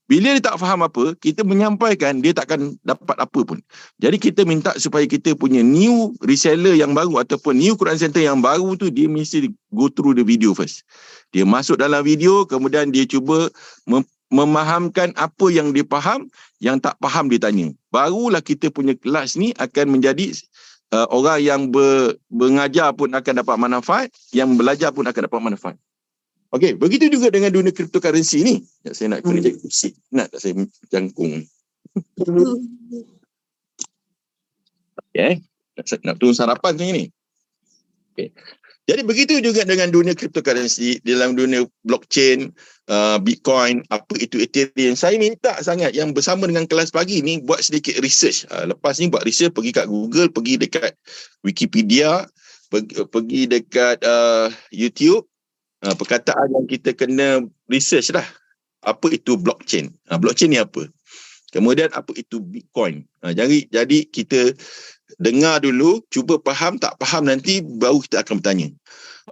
Bila dia tak faham apa, kita menyampaikan, dia takkan dapat apa pun. Jadi kita minta supaya kita punya new reseller yang baru ataupun new Quran Center yang baru tu, dia mesti go through the video first. Dia masuk dalam video, kemudian dia cuba memahamkan apa yang dia faham, yang tak faham dia tanya. Barulah kita punya kelas ni akan menjadi orang yang mengajar pun akan dapat manfaat, yang belajar pun akan dapat manfaat. Okey, begitu juga dengan dunia cryptocurrency ni. Saya nak kerja kursi. Nak tak saya jangkung? Okey, nak tunggu sarapan macam ni. Okey. Jadi begitu juga dengan dunia cryptocurrency, dalam dunia blockchain, Bitcoin, apa itu Ethereum. Saya minta sangat yang bersama dengan kelas pagi ni buat sedikit research. Lepas ni buat research, pergi kat Google, pergi dekat Wikipedia, pergi dekat YouTube, perkataan yang kita kena research lah. Apa itu blockchain? Blockchain ni apa? Kemudian apa itu Bitcoin? Jadi kita dengar dulu, cuba faham, tak faham nanti baru kita akan bertanya.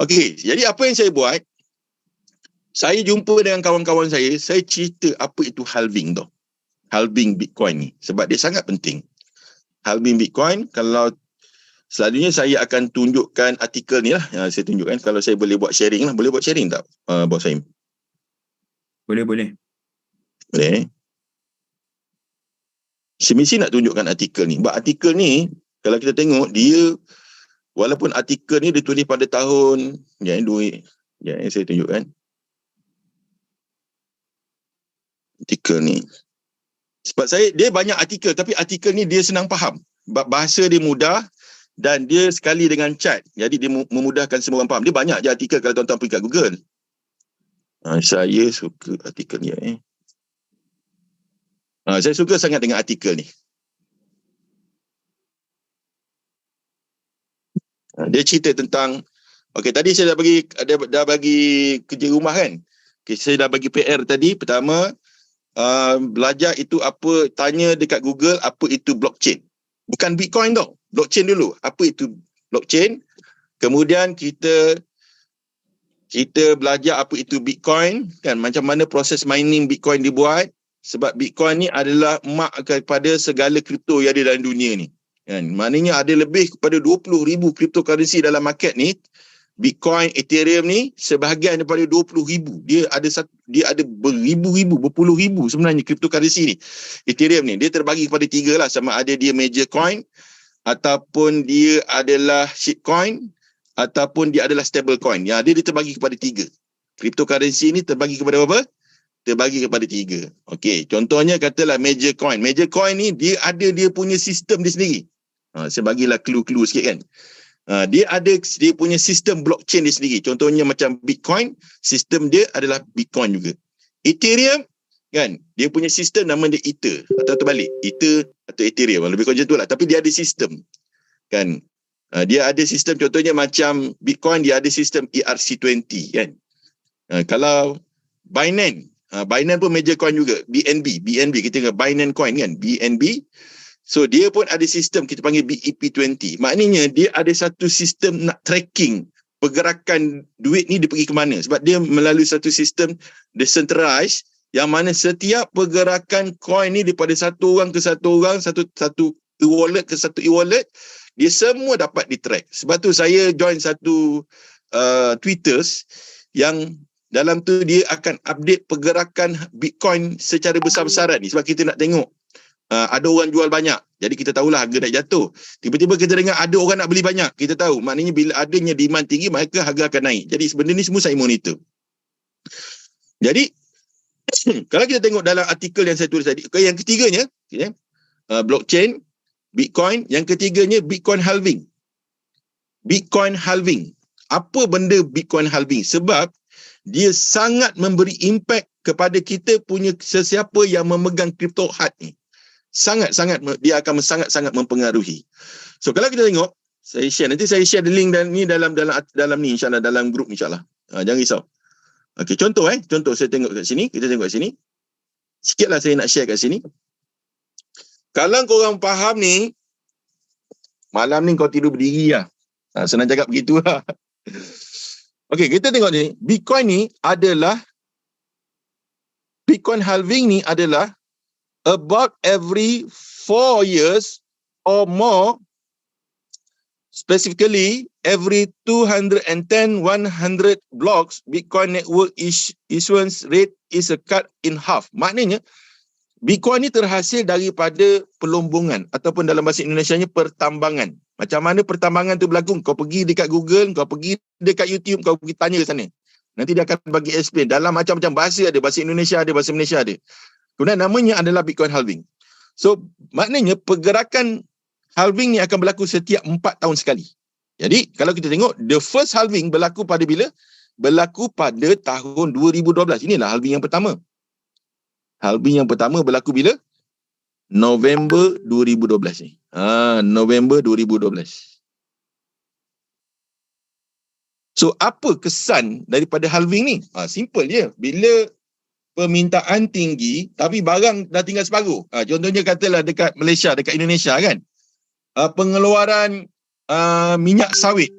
Okey, jadi apa yang saya buat? Saya jumpa dengan kawan-kawan saya cerita apa itu halving tau. Halving Bitcoin ni. Sebab dia sangat penting. Halving Bitcoin, kalau selalunya saya akan tunjukkan artikel ni lah. Saya tunjukkan kalau saya boleh buat sharing lah. Boleh buat sharing tak, Bos Saim? Boleh. Boleh. Semesti nak tunjukkan artikel ni. Sebab artikel ni, kalau kita tengok, dia, walaupun artikel ni ditulis pada tahun, saya tunjukkan. Artikel ni. Sebab dia banyak artikel, tapi artikel ni dia senang faham. Bahasa dia mudah dan dia sekali dengan chat. Jadi dia memudahkan semua orang faham. Dia banyak je artikel kalau tuan-tuan pergi kat Google. Saya suka artikel ni. Saya suka sangat dengan artikel ni. Dia cerita tentang, okey, tadi saya dah bagi kerja rumah kan. Okay, saya dah bagi PR tadi. Pertama, belajar itu apa, tanya dekat Google apa itu blockchain. Bukan Bitcoin tau. Blockchain dulu. Apa itu blockchain? Kemudian kita belajar apa itu Bitcoin, kan, macam mana proses mining Bitcoin dibuat. Sebab Bitcoin ni adalah mak kepada segala kripto yang ada dalam dunia ni. Kan? Maknanya ada lebih kepada 20,000 cryptocurrency dalam market ni. Bitcoin, Ethereum ni sebahagian daripada 20,000. Dia ada beribu-ribu, berpuluh ribu sebenarnya cryptocurrency ni. Ethereum ni dia terbagi kepada 3 lah, sama ada dia major coin, ataupun dia adalah shitcoin, ataupun dia adalah stable coin. Ya, dia terbagi kepada 3. Cryptocurrency ni terbagi kepada apa? Terbagi kepada 3. Okey, contohnya katalah major coin. Major coin ni dia punya sistem dia sendiri. Saya bagilah clue-clue sikit kan. Dia punya sistem blockchain dia sendiri. Contohnya macam Bitcoin, sistem dia adalah Bitcoin juga. Ethereum kan, dia punya sistem nama dia Ether, atau terbalik, Ether atau Ethereum, lebih kurang macam tu lah. Tapi dia ada sistem kan. Dia ada sistem, contohnya macam Bitcoin, dia ada sistem ERC20 kan. Kalau Binance pun major coin juga. BNB kita tengok Binance Coin kan, BNB. So dia pun ada sistem kita panggil BEP20. Maknanya dia ada satu sistem nak tracking pergerakan duit ni dia pergi ke mana. Sebab dia melalui satu sistem decentralized yang mana setiap pergerakan coin ni daripada satu orang ke satu orang, satu e-wallet ke satu e-wallet, dia semua dapat di-track. Sebab tu saya join satu Twitters yang dalam tu dia akan update pergerakan Bitcoin secara besar-besaran ni. Sebab kita nak tengok ada orang jual banyak. Jadi kita tahulah harga nak jatuh. Tiba-tiba kita dengar ada orang nak beli banyak. Kita tahu. Maknanya bila adanya demand tinggi, maka harga akan naik. Jadi benda ni semua saya monitor. Jadi, kalau kita tengok dalam artikel yang saya tulis tadi, yang ketiganya, blockchain, Bitcoin. Yang ketiganya, Bitcoin halving. Bitcoin halving. Apa benda Bitcoin halving? Sebab dia sangat memberi impact kepada kita punya sesiapa yang memegang crypto hard ni. Dia akan sangat-sangat mempengaruhi. So kalau kita tengok, saya share, nanti saya share link ni dalam ni insya-Allah, dalam grup insya-Allah. Jangan risau. Okey, contoh saya tengok kat sini, kita tengok kat sini. Sikitlah saya nak share kat sini. Kalau korang faham ni, malam ni kau tidur berdiri lah. Senang cakap begitulah. Okey, kita tengok ni, Bitcoin halving ni adalah about every 4 years or more, specifically every 210-100 blocks, Bitcoin network issuance rate is cut in half. Maknanya, Bitcoin ni terhasil daripada pelombongan ataupun dalam bahasa Indonesianya pertambangan. Macam mana pertambangan tu berlaku? Kau pergi dekat Google, kau pergi dekat YouTube, kau pergi tanya ke sana. Nanti dia akan bagi explain. Dalam macam-macam bahasa ada, bahasa Indonesia ada, bahasa Malaysia ada. Kemudian namanya adalah Bitcoin halving. So, maknanya pergerakan halving ni akan berlaku setiap 4 tahun sekali. Jadi, kalau kita tengok, the first halving berlaku pada bila? Berlaku pada tahun 2012. Inilah halving yang pertama. Halving yang pertama berlaku bila? November 2012 ni. November 2012. So apa kesan daripada halving ni? Simple je. Bila permintaan tinggi tapi barang dah tinggal separuh. Contohnya katalah dekat Malaysia, dekat Indonesia kan. Pengeluaran minyak sawit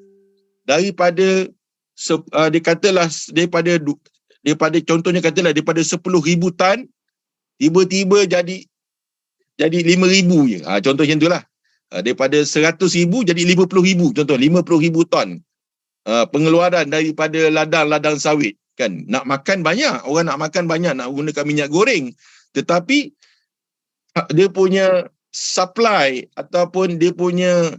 daripada dia katalah daripada contohnya katalah daripada 10,000 tan tiba-tiba jadi 5,000 je. Contoh macam itulah. Daripada 100,000 jadi 50,000, contoh 50,000 ton. Pengeluaran daripada ladang-ladang sawit kan. Nak makan banyak, orang nak makan banyak, nak gunakan minyak goreng. Tetapi dia punya supply ataupun dia punya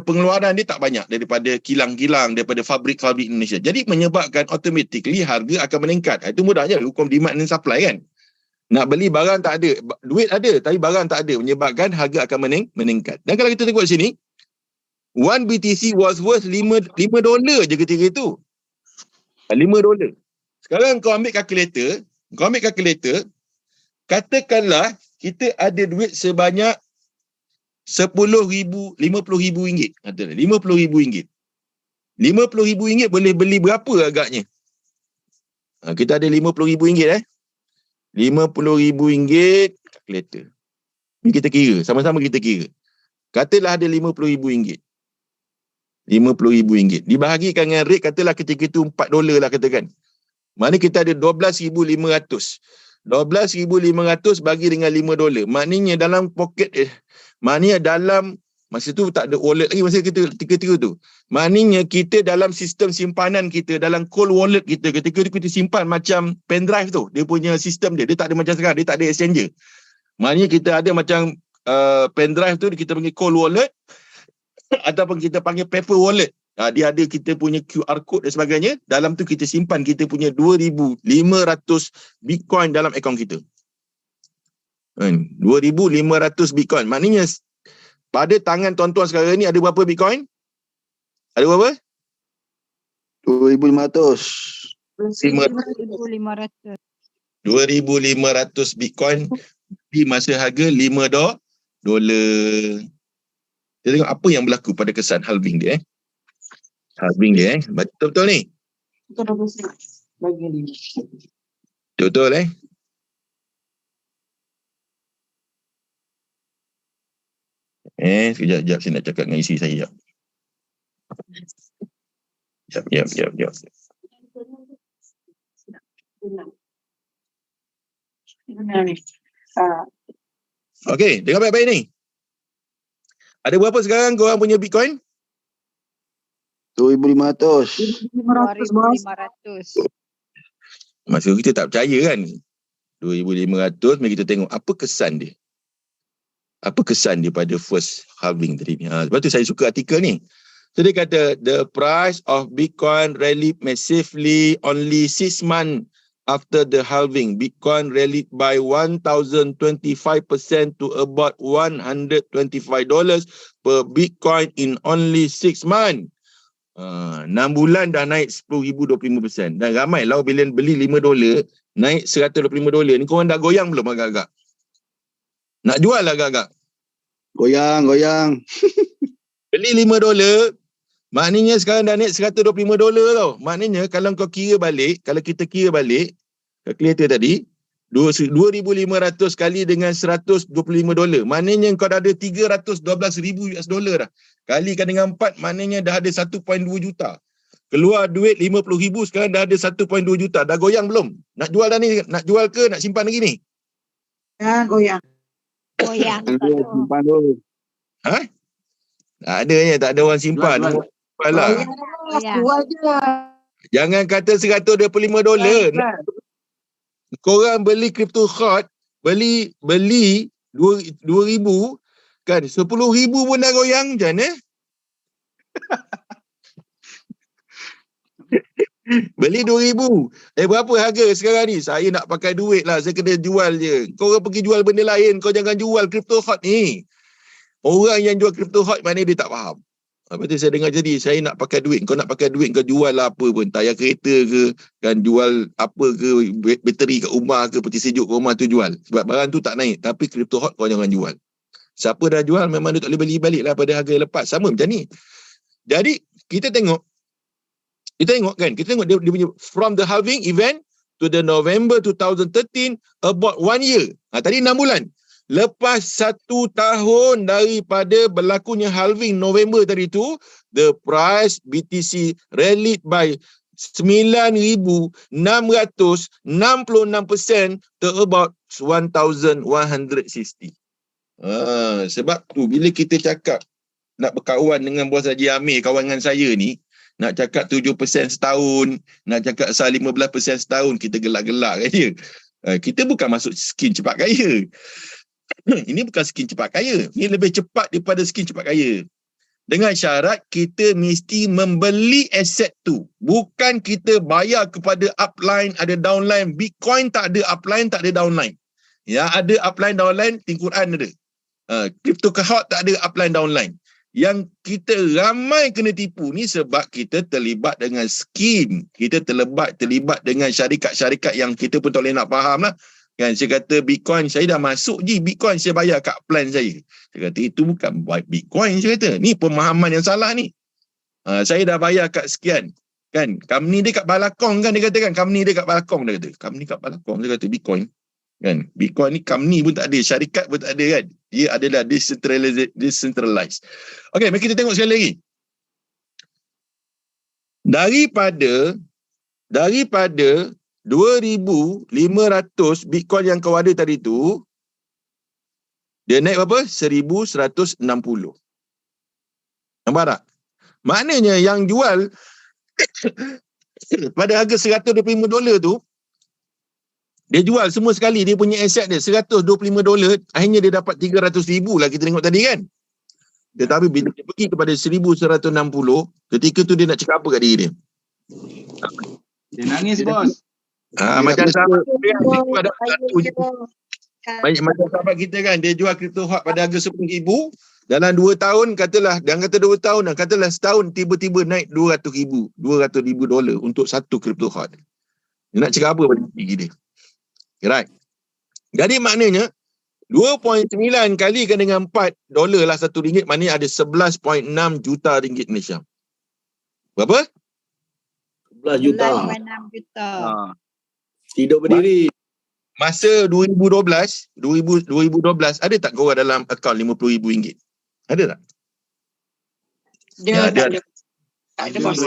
pengeluaran dia tak banyak daripada kilang-kilang, daripada fabrik-fabrik Indonesia. Jadi menyebabkan automatically harga akan meningkat. Itu mudah je, hukum demand dan supply kan. Nak beli barang tak ada, duit ada tapi barang tak ada, menyebabkan harga akan meningkat. Dan kalau kita tengok sini, 1 BTC was worth $5 je ketika itu. $5. Sekarang kau ambil kalkulator, katakanlah kita ada duit sebanyak 50,000 ringgit. Katalah 50,000 ringgit. 50,000 ringgit boleh beli berapa agaknya? Kita ada 50,000 ringgit 50,000 ringgit kalkulator. Ni kita kira, sama-sama kita kira. Katalah ada 50,000 ringgit. 50,000 ringgit. Dibahagikan dengan rate katalah ketika itu $4 lah katakan. Mana kita ada 12,500. 12,500 bagi dengan $5. Maknanya dalam poket maknanya dalam masa tu tak ada wallet lagi masa ketika tu. Maknanya kita dalam sistem simpanan kita, dalam cold wallet kita, ketika itu kita simpan macam pendrive tu. Dia punya sistem dia tak ada macam sekarang, dia tak ada exchanger. Maknanya kita ada macam pendrive tu kita panggil cold wallet ataupun kita panggil paper wallet. Dia ada kita punya QR code dan sebagainya. Dalam tu kita simpan kita punya 2,500 Bitcoin dalam akaun kita. 2,500 Bitcoin. Maknanya pada tangan tuan-tuan sekarang ni ada berapa Bitcoin? Ada berapa? 2,500. 2,500 Bitcoin di masa harga $5. Kita tengok apa yang berlaku pada kesan halving dia. Halving dia betul-betul ni. Betul sekejap saya nak cakap dengan isteri saya. Sekejap. Okey, dengar baik-baik ni. Ada berapa sekarang korang punya Bitcoin? 2,500. 2,500. Maksud kita tak percaya kan? 2,500, mari kita tengok apa kesan dia. Apa kesan dia pada first halving tadi ni. Sebab tu saya suka artikel ni. So dia kata, the price of Bitcoin rallied massively only 6 months after the halving. Bitcoin rallied by 1,025% to about $125 per Bitcoin in only 6 months. 6 bulan dah naik 10,000, 25%. Dan ramai lah bila beli $5, naik $125. Ni korang dah goyang belum agak-agak? Nak jual lah agak-agak? Goyang. Beli $5, maknanya sekarang dah naik $125 tau. Maknanya kalau kau kira balik, kalau kita kira balik, kalkulator tadi, 2,500 kali dengan $125. Maknanya kau dah ada $312,000 dah. Kalikan dengan 4, maknanya dah ada 1.2 juta. Keluar duit 50,000, sekarang dah ada 1.2 juta. Dah goyang belum? Nak jual dah ni? Nak jual ke nak simpan lagi ni? Goyang. Simpan dulu. Tak ada orang simpan. Jual lah. Jual je. Jangan kata $125. Korang beli crypto hot, beli 2,000 kan, 10,000 pun dah goyang macam mana? Beli 2,000. Berapa harga sekarang ni? Saya nak pakai duit lah, saya kena jual je. Korang pergi jual benda lain, kau jangan jual crypto hot ni. Orang yang jual crypto hot mana dia tak faham. Lepas tu saya dengar jadi, saya nak pakai duit. Kau nak pakai duit, kau jual lah apa pun. Tayar kereta ke, kan jual apa ke, bateri kat rumah ke, peti sejuk kat rumah tu jual. Sebab barang tu tak naik. Tapi crypto hot kau jangan jual. Siapa dah jual, memang dia tak boleh beli balik lah pada harga lepas. Sama macam ni. Jadi, kita tengok, Kita tengok kan, kita tengok dia punya from the halving event to the November 2013 about 1 year. Tadi 6 bulan. Lepas 1 tahun daripada berlakunya halving November tadi tu, the price BTC rallied by 9,666% to about 1,160. Sebab tu bila kita cakap nak berkawan dengan bos Haji Amir, kawan dengan saya ni, nak cakap 7% setahun, nak cakap 15% setahun, kita gelak-gelak kan dia. Kita bukan masuk skim cepat kaya. Ini bukan skim cepat kaya. Ini lebih cepat daripada skim cepat kaya. Dengan syarat kita mesti membeli aset tu. Bukan kita bayar kepada upline, ada downline. Bitcoin tak ada upline, tak ada downline. Ya, ada upline, downline, Quran ada. Crypto cohort tak ada upline, downline. Yang kita ramai kena tipu ni sebab kita terlibat dengan skim. Kita terlibat dengan syarikat-syarikat yang kita pun tak boleh nak faham lah. Kan, saya kata Bitcoin, saya dah masuk je Bitcoin, saya bayar kat plan saya. Saya kata itu bukan Bitcoin, saya kata. Ni pemahaman yang salah ni. Saya dah bayar kat sekian. Kan, company dia kat Balakong kan, dia kata kan, company dia kat Balakong, dia kata. Company kat Balakong, dia kata Bitcoin. Kan, Bitcoin ni company pun tak ada, syarikat pun tak ada kan. Dia adalah decentralized. Okey, mari kita tengok sekali lagi. Daripada 2,500 Bitcoin yang kau ada tadi tu, dia naik berapa? 1,160. Nampak tak? Maknanya yang jual pada harga $125 tu, dia jual semua sekali dia punya aset dia $125, akhirnya dia dapat 300,000 lah kita tengok tadi kan. Tetapi bila dia pergi kepada 1,160, ketika tu dia nak cakap apa kat diri dia? Dia nangis bos. Macam sahabat kita kan, dia jual satu je. Macam sahabat kita kan, dia jual crypto hot pada harga $10,000, dalam 2 tahun katalah, dan kata 2 tahun, katalah setahun tiba-tiba naik $200,000 untuk satu crypto hot. Dia nak cakap apa pada diri dia? Right. Jadi maknanya 2.9 kalikan dengan $4 lah RM1, maknanya ada 11.6 juta ringgit Malaysia. Berapa? 11 juta. 11.6 juta. Tidur berdiri. Masa 2012 ada tak korang dalam akaun RM50,000? Ada tak? Dia ada. tak ada bos.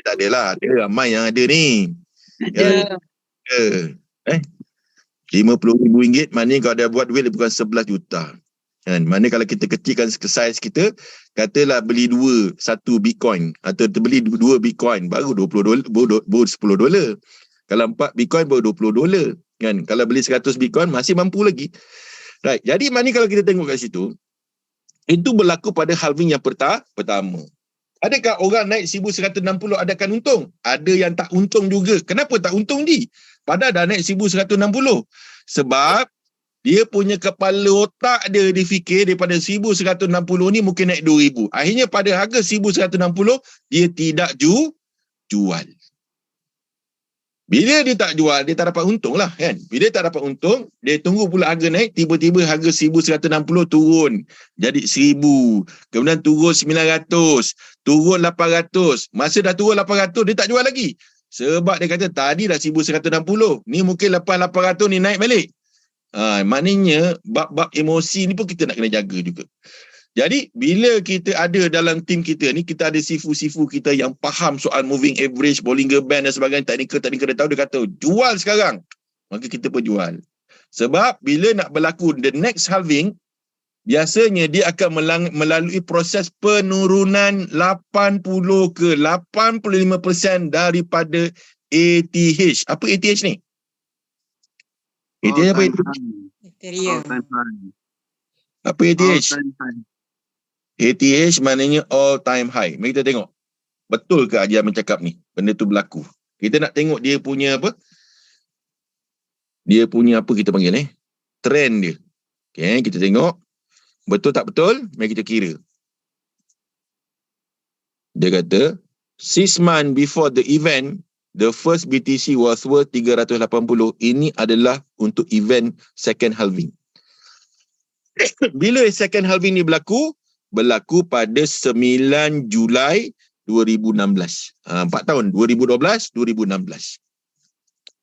Tak ada lah. Ada ramai yang ada ni. Ada. RM50,000 maknanya kalau dia buat duit dia bukan 11 juta. Kan? Mana kalau kita kecilkan size kita, katalah beli satu Bitcoin atau beli 2 Bitcoin baru $20, baru $10. Kalau 4 Bitcoin baru $20. Kan? Kalau beli 100 Bitcoin masih mampu lagi. Right. Jadi mana kalau kita tengok kat situ, itu berlaku pada halving yang pertama. Adakah orang naik 1,160 adakan untung? Ada yang tak untung juga. Kenapa tak untung Ji? Padahal dah naik 1,160. Sebab dia punya kepala otak dia fikir daripada 1,160 ni mungkin naik 2,000. Akhirnya pada harga 1,160 dia tidak jual. Bila dia tak jual, dia tak dapat untung lah kan. Bila dia tak dapat untung, dia tunggu pula harga naik, tiba-tiba harga 1,160 turun jadi 1,000. Kemudian turun 900, turun 800. Masa dah turun 800, dia tak jual lagi. Sebab dia kata tadi dah 1,160, ni mungkin lepas 800 ni naik balik. Maknanya bab-bab emosi ni pun kita nak kena jaga juga. Jadi bila kita ada dalam tim kita ni, kita ada sifu-sifu kita yang faham soal moving average, Bollinger Band dan sebagainya, teknikal dia tahu, dia kata jual sekarang. Maka kita pun jual. Sebab bila nak berlaku the next halving, biasanya dia akan melalui proses penurunan 80 ke 85% daripada ATH. Apa ATH ni? ATH apa? Ethereum. Apa ATH? ATH maknanya all time high. Mari kita tengok. Betul ke Haji Amin cakap ni? Benda tu berlaku. Kita nak tengok dia punya apa? Dia punya apa kita panggil trend dia. Okay, kita tengok. Betul tak betul? Mari kita kira. Dia kata 6 months before the event, the first BTC was worth 380. Ini adalah untuk event second halving. Bila second halving ni berlaku pada 9 Julai 2016. 4 tahun, 2012, 2016.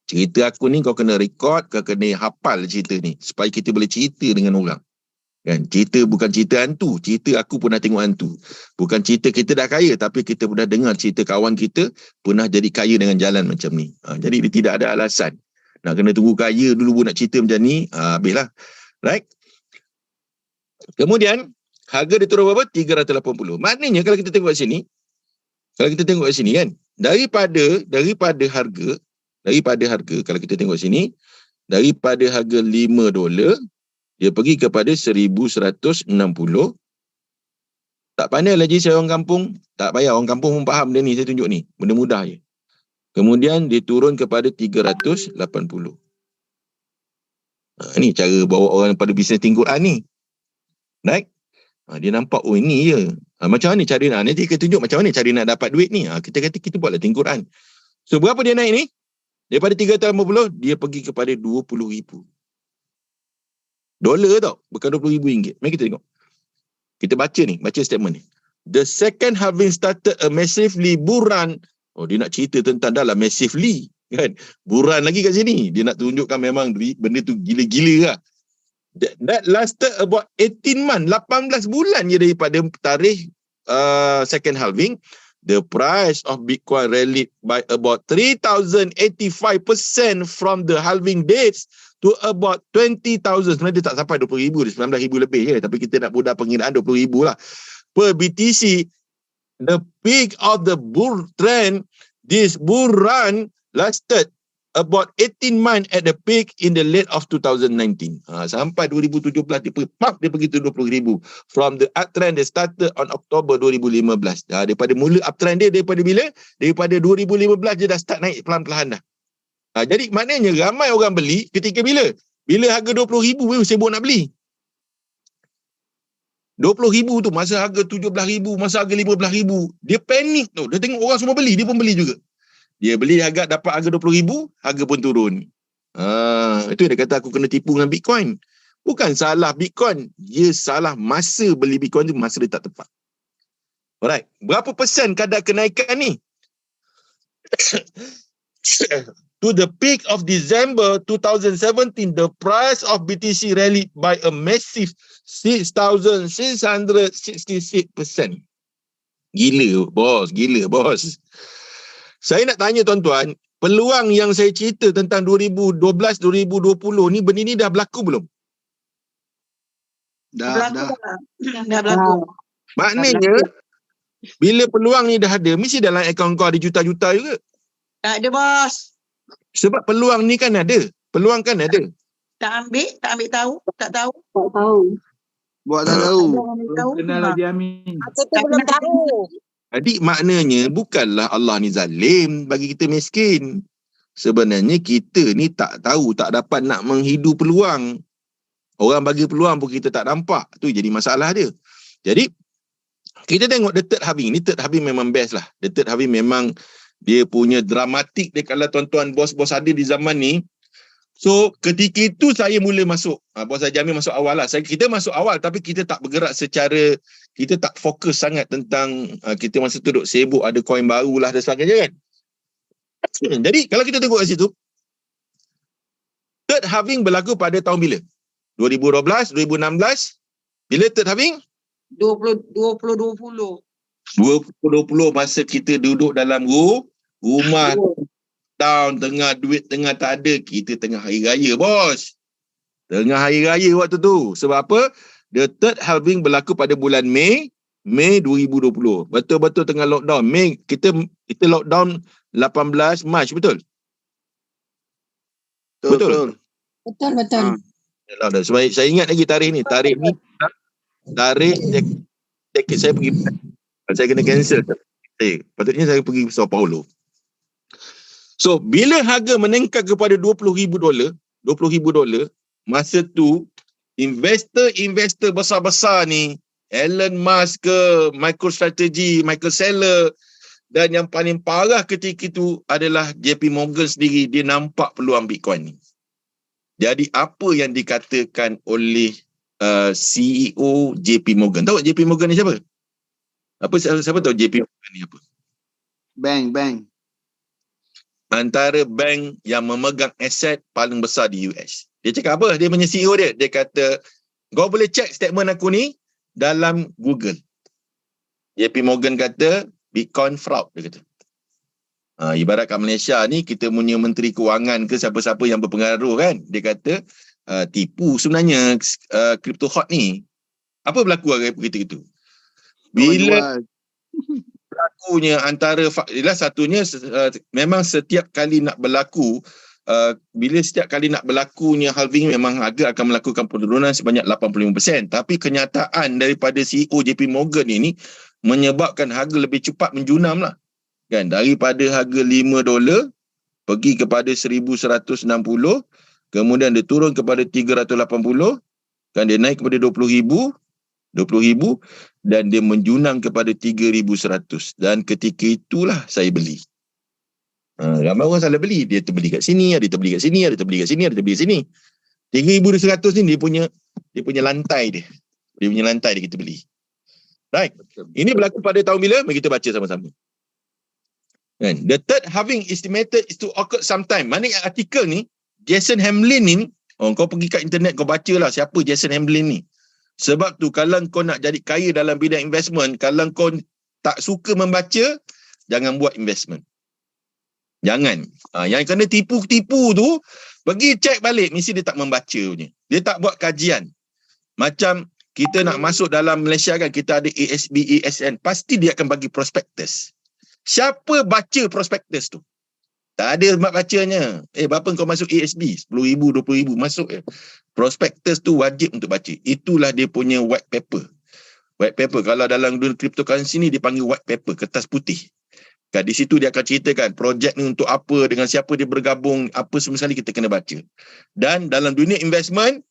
Cerita aku ni kau kena record, kau kena hafal cerita ni supaya kita boleh cerita dengan orang. Kan? Cerita bukan cerita hantu, cerita aku pernah tengok hantu. Bukan cerita kita dah kaya, tapi kita pernah dengar cerita kawan kita pernah jadi kaya dengan jalan macam ni. Jadi dia tidak ada alasan. Nak kena tunggu kaya dulu nak cerita macam ni, habislah. Right? Kemudian harga dia turun berapa? 380. Maknanya kalau kita tengok kat sini, kan, daripada harga kalau kita tengok sini, daripada harga $5 dia pergi kepada 1,160. Tak pandai lagi saya orang kampung, tak payah, orang kampung pun faham dia ni, saya tunjuk ni, benda mudah je. Kemudian dia turun kepada 380. Ni cara bawa orang pada bisnes tingguran ni. Right? Dia nampak, oh ini je. Macam mana cara nak, nanti kita tunjuk macam mana cara nak dapat duit ni. Kita kata kita buatlah tingguran. So berapa dia naik ni? Daripada 380 dia pergi kepada 20,000 dolar tau, bukan 20,000 ringgit. Mari kita tengok. Kita baca ni, baca statement ni. The second halving started a massively buran. Oh, dia nak cerita tentang dah lah massively, kan? Buran lagi kat sini. Dia nak tunjukkan memang benda tu gila-gila lah. That lasted about 18 months, 18 bulan je daripada tarikh second halving. The price of Bitcoin rallied by about 3,085% from the halving dates to about 20,000. Sebenarnya dia tak sampai 20,000, 19,000 lebih je. Tapi kita nak mudah pengiraan 20,000 lah. Per BTC, the peak of the bull trend, this bull run lasted about 18 months at the peak in the late of 2019. Sampai 2017 dia pergi to 20,000. From the uptrend that started on October 2015. Daripada mula uptrend dia daripada bila? Daripada 2015 dia dah start naik pelan-pelan dah. Jadi maknanya ramai orang beli ketika bila? Bila harga 20,000 baru sibuk nak beli. 20,000 tu masa harga 17,000, masa harga 15,000. Dia panik tu. Dia tengok orang semua beli, dia pun beli juga. Dia beli dapat harga 20,000, harga pun turun. Itu dia kata aku kena tipu dengan Bitcoin. Bukan salah Bitcoin, dia salah masa beli Bitcoin tu, masa dia tak tepat. Alright, berapa persen kadar kenaikan ni? To the peak of December 2017, the price of BTC rallied by a massive 6,666%. Gila bos. Saya nak tanya tuan-tuan, peluang yang saya cerita tentang 2012-2020 ni, benda ni dah berlaku belum? Dah berlaku. Maknanya, bila peluang ni dah ada, mesti dalam akaun kau ada juta-juta juga. Tak ada bos. Sebab peluang ni kan ada. Peluang kan ada. Tak ambil tahu. Tak tahu. Buat tak tahu. Kenal Haji Amin. Kita belum tahu. Jadi maknanya bukanlah Allah ni zalim bagi kita miskin. Sebenarnya kita ni tak tahu, tak dapat nak menghidu peluang. Orang bagi peluang pun kita tak nampak. Tu jadi masalah dia. Jadi kita tengok the third halving. Ni third halving memang best lah. The third halving memang dia punya dramatik dia kalau tuan-tuan bos-bos ada di zaman ni. So ketika itu saya mula masuk. Bos Haji Amin masuk awal lah. Kita masuk awal tapi kita tak bergerak secara, kita tak fokus sangat tentang kita masa tu duduk sibuk ada koin baru lah dan sebagainya kan. Jadi kalau kita tengok kat situ, third halving berlaku pada tahun bila? 2012, 2016. Bila third halving? 2020. 2020 masa kita duduk dalam rumah down, tengah duit tengah tak ada, kita tengah hari raya bos. Tengah hari raya waktu tu. Sebab apa? The third halving berlaku pada bulan Mei 2020. Betul-betul tengah lockdown. Mei kita lockdown 18 Mac, betul? Betul. Sebab saya ingat lagi tarikh ni. Tarikh tiket saya pergi, saya kena cancel. Patutnya saya pergi Sao Paulo. So, bila harga meningkat kepada $20,000, masa tu investor besar-besar ni, Elon Musk ke, MicroStrategy, Michael Saylor, dan yang paling parah ketika itu adalah JP Morgan sendiri, dia nampak peluang Bitcoin ni. Jadi apa yang dikatakan oleh CEO JP Morgan? Tahu JP Morgan ni siapa? Siapa tahu JP Morgan ni apa? Bank. Antara bank yang memegang aset paling besar di US. Dia cakap apa? Dia punya CEO dia. Dia kata, kau boleh check statement aku ni dalam Google. JP Morgan kata, Bitcoin fraud, dia kata. Ibarat kat Malaysia ni, kita punya Menteri Kewangan ke siapa-siapa yang berpengaruh kan, dia kata, tipu sebenarnya crypto hot ni. Apa berlaku gitu-gitu? Bila berlakunya antara ialah satunya memang setiap kali nak berlaku bila setiap kali nak berlakunya halving memang harga akan melakukan penurunan sebanyak 85%, tapi kenyataan daripada CEO JP Morgan ini menyebabkan harga lebih cepat menjunam lah kan, daripada harga $5 pergi kepada 1,160, kemudian dia turun kepada 380, kan dia naik kepada 20,000 dan dia menjunam kepada 3,100, dan ketika itulah saya beli. Ramai orang salah beli, dia terbeli kat sini, ada terbeli kat sini, ada terbeli kat sini, ada terbeli kat sini. 3,200 ni dia punya lantai dia. Dia punya lantai dia kita beli. Right. Ini berlaku pada tahun bila? Mari kita baca sama-sama. Kan? The third halving estimated is to occur sometime. Mana artikel ni, Jason Hamlin ni, kau pergi kat internet kau bacalah siapa Jason Hamlin ni. Sebab tu kalau kau nak jadi kaya dalam bidang investment, kalau kau tak suka membaca, jangan buat investment. Jangan. Yang kena tipu-tipu tu, pergi cek balik, mesti dia tak membaca punya. Dia tak buat kajian. Macam kita nak masuk dalam Malaysia kan, kita ada ASB, ASN, pasti dia akan bagi prospektus. Siapa baca prospektus tu? Tak ada mak bacanya. Berapa kau masuk ASB? 10,000, 20,000 masuk je. Prospektus tu wajib untuk baca. Itulah dia punya white paper. White paper, kalau dalam dunia cryptocurrency ni dipanggil white paper, kertas putih. Kan, di situ dia akan ceritakan projek ni untuk apa, dengan siapa dia bergabung, apa semua sekali kita kena baca. Dan dalam dunia investment,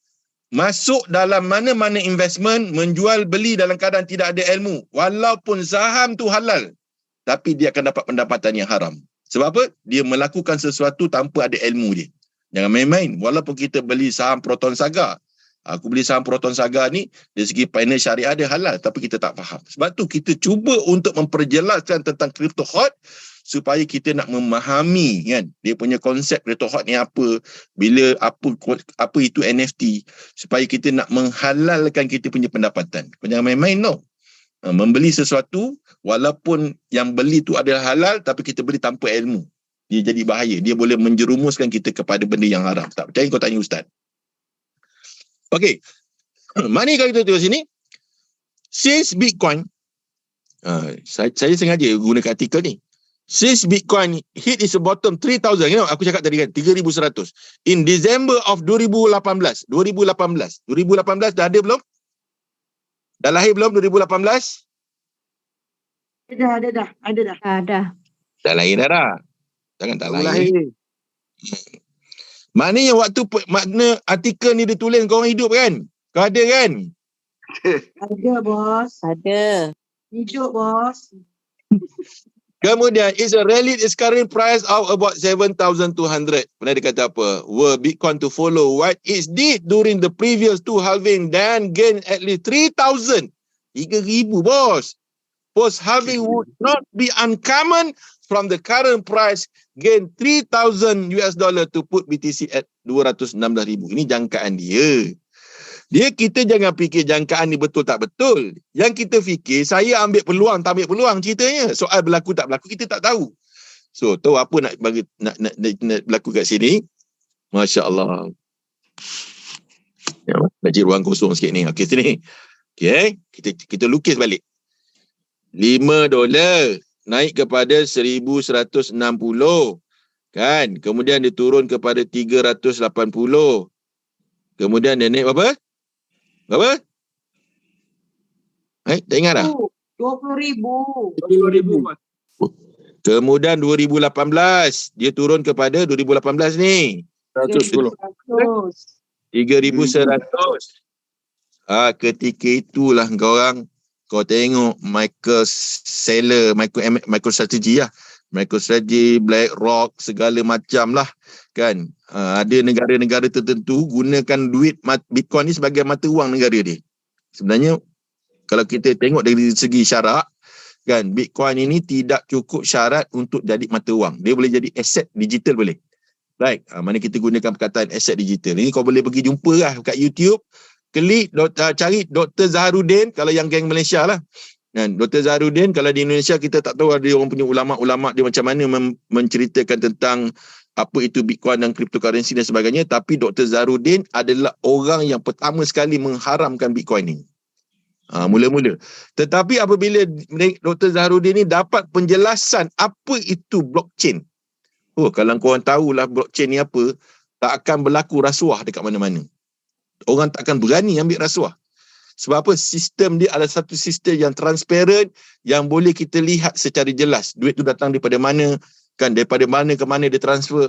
masuk dalam mana-mana investment, menjual beli dalam keadaan tidak ada ilmu. Walaupun saham tu halal, tapi dia akan dapat pendapatan yang haram. Sebab apa? Dia melakukan sesuatu tanpa ada ilmu dia. Jangan main-main. Walaupun kita beli saham Proton Saga. Aku beli saham Proton Saga ni, dari segi finance syariah dia halal, tapi kita tak faham. Sebab tu kita cuba untuk memperjelaskan tentang crypto hot, supaya kita nak memahami kan, dia punya konsep crypto hot ni apa, bila apa itu NFT, supaya kita nak menghalalkan kita punya pendapatan. Jangan main-main tau. Membeli sesuatu, walaupun yang beli tu adalah halal, tapi kita beli tanpa ilmu. Dia jadi bahaya. Dia boleh menjerumuskan kita kepada benda yang haram. Tak percaya kau tanya ustaz. Okey. Mari kalau kita tengok sini. Since Bitcoin, saya sengaja gunakan artikel ni. Since Bitcoin hit its bottom 3,000, you know, aku cakap tadi kan, 3,100. In December of 2018 dah ada belum? Dah lahir belum 2018? Ada dah. Dah lahir dah. Jangan tak lahir. Maknanya makna artikel ni ditulis kau orang hidup kan? Kau ada kan? Ada bos. Ada. Hidup bos. Kemudian, it's a rallied its current price of about 7,200. Pernah dia kata apa? Were Bitcoin to follow what it did during the previous two halving, then gain at least 3,000. 3,000 bos. Post halving would not be uncommon from the current price, gain $3,000 to put BTC at 216,000. Ini jangkaan dia. Kita jangan fikir jangkaan ni betul tak betul. Yang kita fikir, saya ambil peluang tak ambil peluang ceritanya. Soal berlaku tak berlaku, kita tak tahu. So, tahu apa nak berlaku kat sini? Masya Allah. Ya, nak cari ruang kosong sikit ni. Okey, sini. Okey, kita lukis balik. $5 naik kepada 1,160. Kan? Kemudian dia turun kepada 380. Kemudian dia naik berapa? Berapa? Tak ingat dah? 20,000. 20,000. Kemudian 2018, dia turun kepada 2018 ni. 110. 3,100. Ketika itulah kau tengok MicroStrategy lah. MicroStrategy, BlackRock, segala macam lah. Kan? Ada negara-negara tertentu gunakan duit Bitcoin ni sebagai mata wang negara dia. Sebenarnya, kalau kita tengok dari segi syarak, kan Bitcoin ini tidak cukup syarat untuk jadi mata wang. Dia boleh jadi aset digital boleh. Right. Mana kita gunakan perkataan aset digital. Ini kau boleh pergi jumpa lah kat YouTube. Klik, cari Dr. Zaharuddin kalau yang geng Malaysia lah. Dan Dr. Zaharuddin, kalau di Indonesia kita tak tahu ada orang punya ulama-ulama dia macam mana menceritakan tentang apa itu Bitcoin dan cryptocurrency dan sebagainya. Tapi Dr. Zaharuddin adalah orang yang pertama sekali mengharamkan Bitcoin ni. Mula-mula. Tetapi apabila Dr. Zaharuddin ni dapat penjelasan apa itu blockchain. Kalau korang tahulah blockchain ni apa, tak akan berlaku rasuah dekat mana-mana. Orang tak akan berani ambil rasuah. Sebab apa? Sistem dia adalah satu sistem yang transparent, yang boleh kita lihat secara jelas. Duit tu datang daripada mana, kan daripada mana ke mana dia transfer.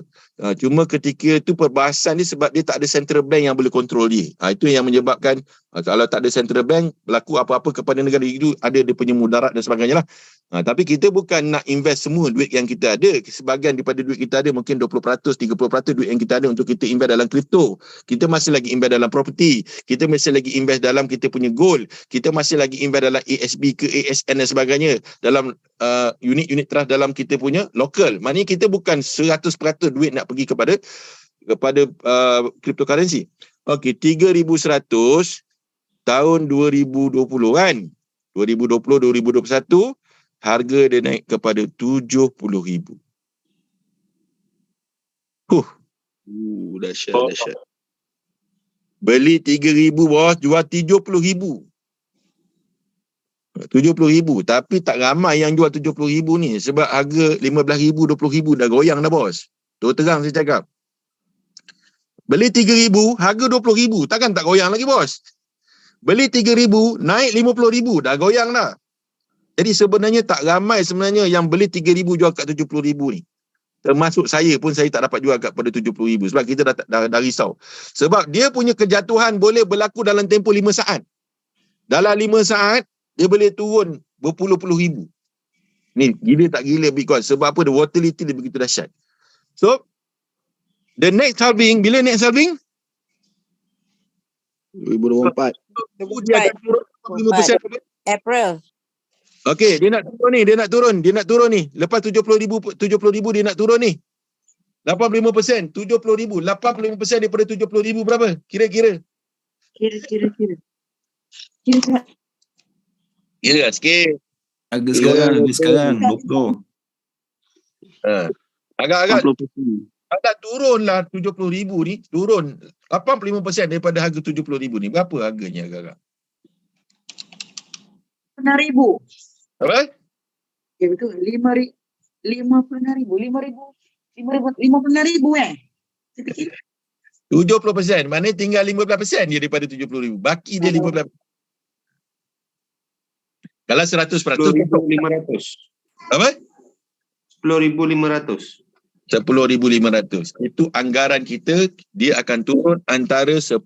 Cuma ketika tu perbahasan dia sebab dia tak ada central bank yang boleh kontrol dia. Itu yang menyebabkan kalau tak ada central bank, berlaku apa-apa kepada negara itu, ada dia punya mudarat dan sebagainya lah. Tapi kita bukan nak invest semua duit yang kita ada. Sebahagian daripada duit kita ada mungkin 20%, 30% duit yang kita ada untuk kita invest dalam kripto. Kita masih lagi invest dalam property. Kita masih lagi invest dalam kita punya gold. Kita masih lagi invest dalam ASB ke ASN dan sebagainya. Dalam unit-unit trust dalam kita punya local. Maknanya kita bukan 100% duit nak pergi kepada cryptocurrency. Okey, 3,100 tahun 2020 kan. 2020-2021 harga dia naik kepada 70,000. Dahsyat. Beli 3,000 bos, jual 70,000. 70,000. Tapi tak ramai yang jual 70,000 ni. Sebab harga 15,000, 20,000 dah goyang dah bos. Tu terang saya cakap. Beli 3,000, harga 20,000. Takkan tak goyang lagi bos. Beli 3,000, naik 50,000. Dah goyang dah. Jadi sebenarnya tak ramai sebenarnya yang beli 3,000 jual kat 70,000 ni. Termasuk saya pun, saya tak dapat jual kat pada 70,000. Sebab kita dah risau. Sebab dia punya kejatuhan boleh berlaku dalam tempoh 5 saat. Dalam 5 saat, dia boleh turun berpuluh-puluh ribu. Ni gila tak gila Bitcoin. Sebab apa? The volatility dia begitu dahsyat. So, the next halving, bila next halving? 2024. Dia akan turun 5%. April. Okey, dia nak turun ni. Lepas 70,000 dia nak turun ni. 85%, 70,000, 85% daripada 70,000 berapa? Kira-kira. Kira sikit. Harga sekarang 20. Agak turunlah 70,000 ni, turun 85% daripada harga 70,000 ni. Berapa harganya agak-agak? 5,000. Apa? Betul. 56,000 70%. Maknanya tinggal 15% dia daripada 70,000. Baki dia 15%. Kalau 100%. 10,500. Apa? 10,500. 10,500. Itu anggaran kita, dia akan turun antara 10,000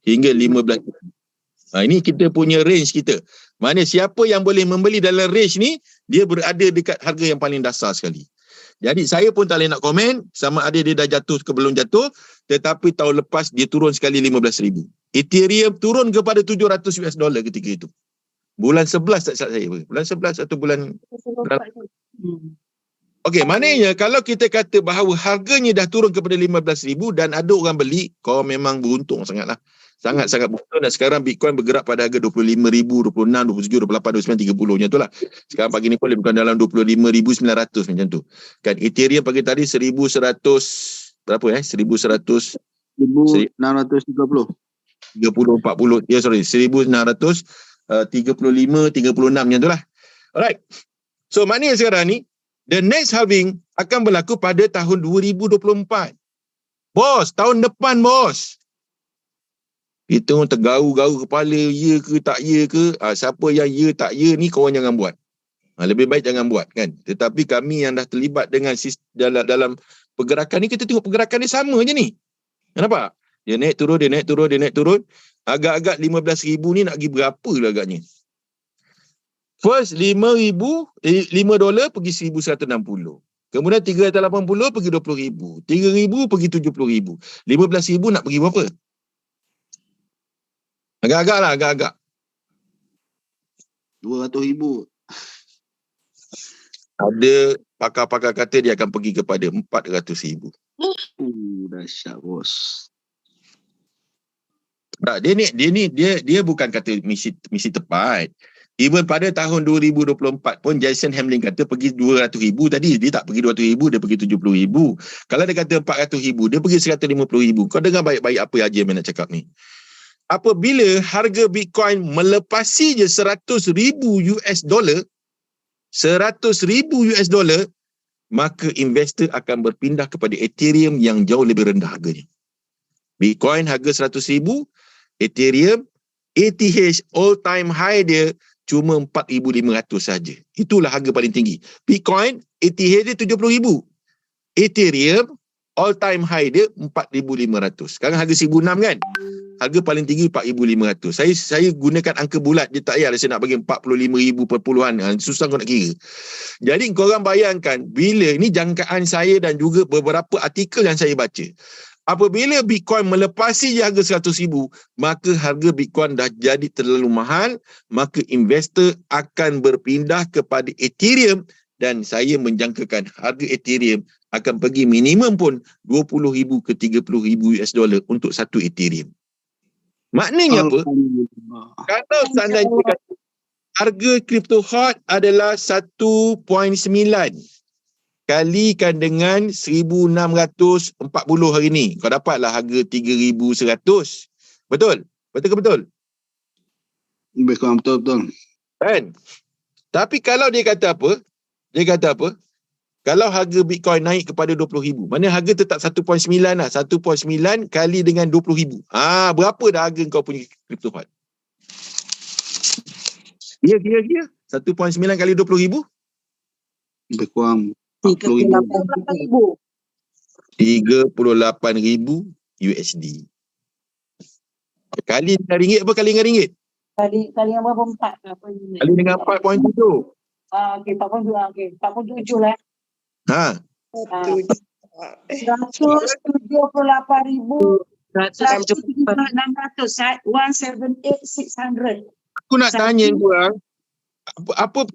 hingga 15,000. Ini kita punya range kita. Mana siapa yang boleh membeli dalam range ni, dia berada dekat harga yang paling dasar sekali. Jadi saya pun tak boleh nak komen sama ada dia dah jatuh ke belum jatuh, tetapi tahun lepas dia turun sekali 15,000. Ethereum turun kepada $700 ketika itu. Bulan 11 tak salah saya. Bulan 11 atau bulan... Okey, maknanya kalau kita kata bahawa harganya dah turun kepada 15,000 dan ada orang beli, kau memang beruntung sangatlah. Sangat-sangat beruntung. Dan sekarang Bitcoin bergerak pada harga 25,000, 26, 27, 28, 29, 30 macam tu lah. Sekarang pagi ni pun lebih kurang dalam 25,900 macam tu. Kan Ethereum pagi tadi 1,100 berapa 1,100 1,630. 40. Ya sorry, 1,635, 36 macam tu lah. Alright. So maknanya sekarang ni the next halving akan berlaku pada tahun 2024. Bos, tahun depan bos. Kita orang tergaru-garu kepala, ya ke tak ya ke. Siapa yang ya tak ya ni korang jangan buat. Lebih baik jangan buat kan. Tetapi kami yang dah terlibat dengan dalam pergerakan ni, kita tengok pergerakan ni sama je ni. Nampak? Dia naik turun, dia naik turun, dia naik turun. Agak-agak 15,000 ni nak pergi berapa lah agaknya. First $5 pergi 1,160. Kemudian 380 pergi 20,000. 3,000 pergi 70,000. 15,000 nak pergi berapa? Agak-agak lah, agak-agak. 200,000. Ada pakar-pakar kata dia akan pergi kepada 400,000. Dahsyat bos. Tak, dia bukan kata misi tepat. Even pada tahun 2024 pun Jason Hamlin kata pergi 200,000 tadi. Dia tak pergi 200,000, dia pergi 70,000. Kalau dia kata 400,000, dia pergi 150,000. Kau dengar baik-baik apa Haji Amin nak cakap ni. Apabila harga Bitcoin melepasi je $100,000, $100,000, maka investor akan berpindah kepada Ethereum yang jauh lebih rendah harganya. Bitcoin harga 100,000, Ethereum, ETH all time high dia cuma 4,500 saja. Itulah harga paling tinggi. Bitcoin, ETH dia 70,000. Ethereum, all time high dia 4,500. Sekarang harga 1,600 kan? Harga paling tinggi 4,500. Saya gunakan angka bulat. Dia tak payah saya nak bagi 45,000 perpuluhan. Susah kau nak kira. Jadi korang bayangkan, bila ini jangkaan saya dan juga beberapa artikel yang saya baca. Apabila Bitcoin melepasi harga 100,000, maka harga Bitcoin dah jadi terlalu mahal, maka investor akan berpindah kepada Ethereum dan saya menjangkakan harga Ethereum akan pergi minimum pun 20,000 ke 30,000 $, untuk satu Ethereum. Maknanya apa? Kalau seandainya kata harga crypto hot adalah 1.9 kalikan dengan 1,640 hari ni, kau dapatlah harga 3,100. Betul? Betul ke betul? Lebih kurang betul-betul. Kan? Tapi kalau dia kata apa? Dia kata apa? Kalau harga Bitcoin naik kepada 20,000, mana harga tetap 1.9 lah. 1.9 kali dengan 20,000. Berapa dah harga kau punya crypto hot? Ya, kira-kira 1.9 kali 20,000? Lebih kurang 38,000. 38,000 USD. Kali dengan ringgit apa kali dengan ringgit? Kali dengan berapa? 4. Kali dengan 4.7. Okey, 4.7. Okey, 4.7 lah. 178,600. 178,600. Aku nak tanya korang, apa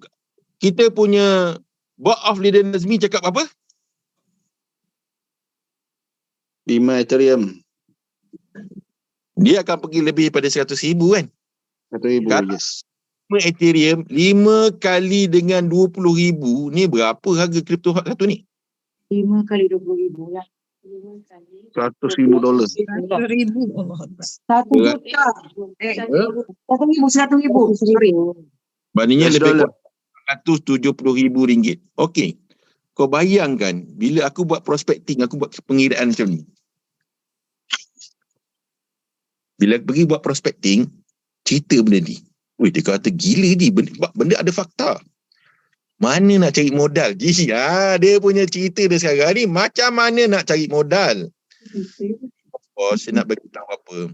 kita punya Board of Leader Nazmi cakap apa? 5 Ethereum. Dia akan pergi lebih daripada 100,000 kan? 100,000, Kalau yes. 5 Ethereum, 5 kali dengan 20,000, ni berapa harga crypto hot satu ni? 5 kali 20,000 lah. $100,000. 100,000. Allah Akbar. 1 juta. 100,000. Sorry. Maknanya US lebih dollar. kurang RM170,000. Okey. Kau bayangkan, bila aku buat prospecting, aku buat pengiraan macam ni. Bila pergi buat prospecting, cerita benda ni. Weh, dia kata gila ni, benda ada fakta. Mana nak cari modal? Dia punya cerita dia sekarang ni, macam mana nak cari modal? Oh, saya nak beritahu apa.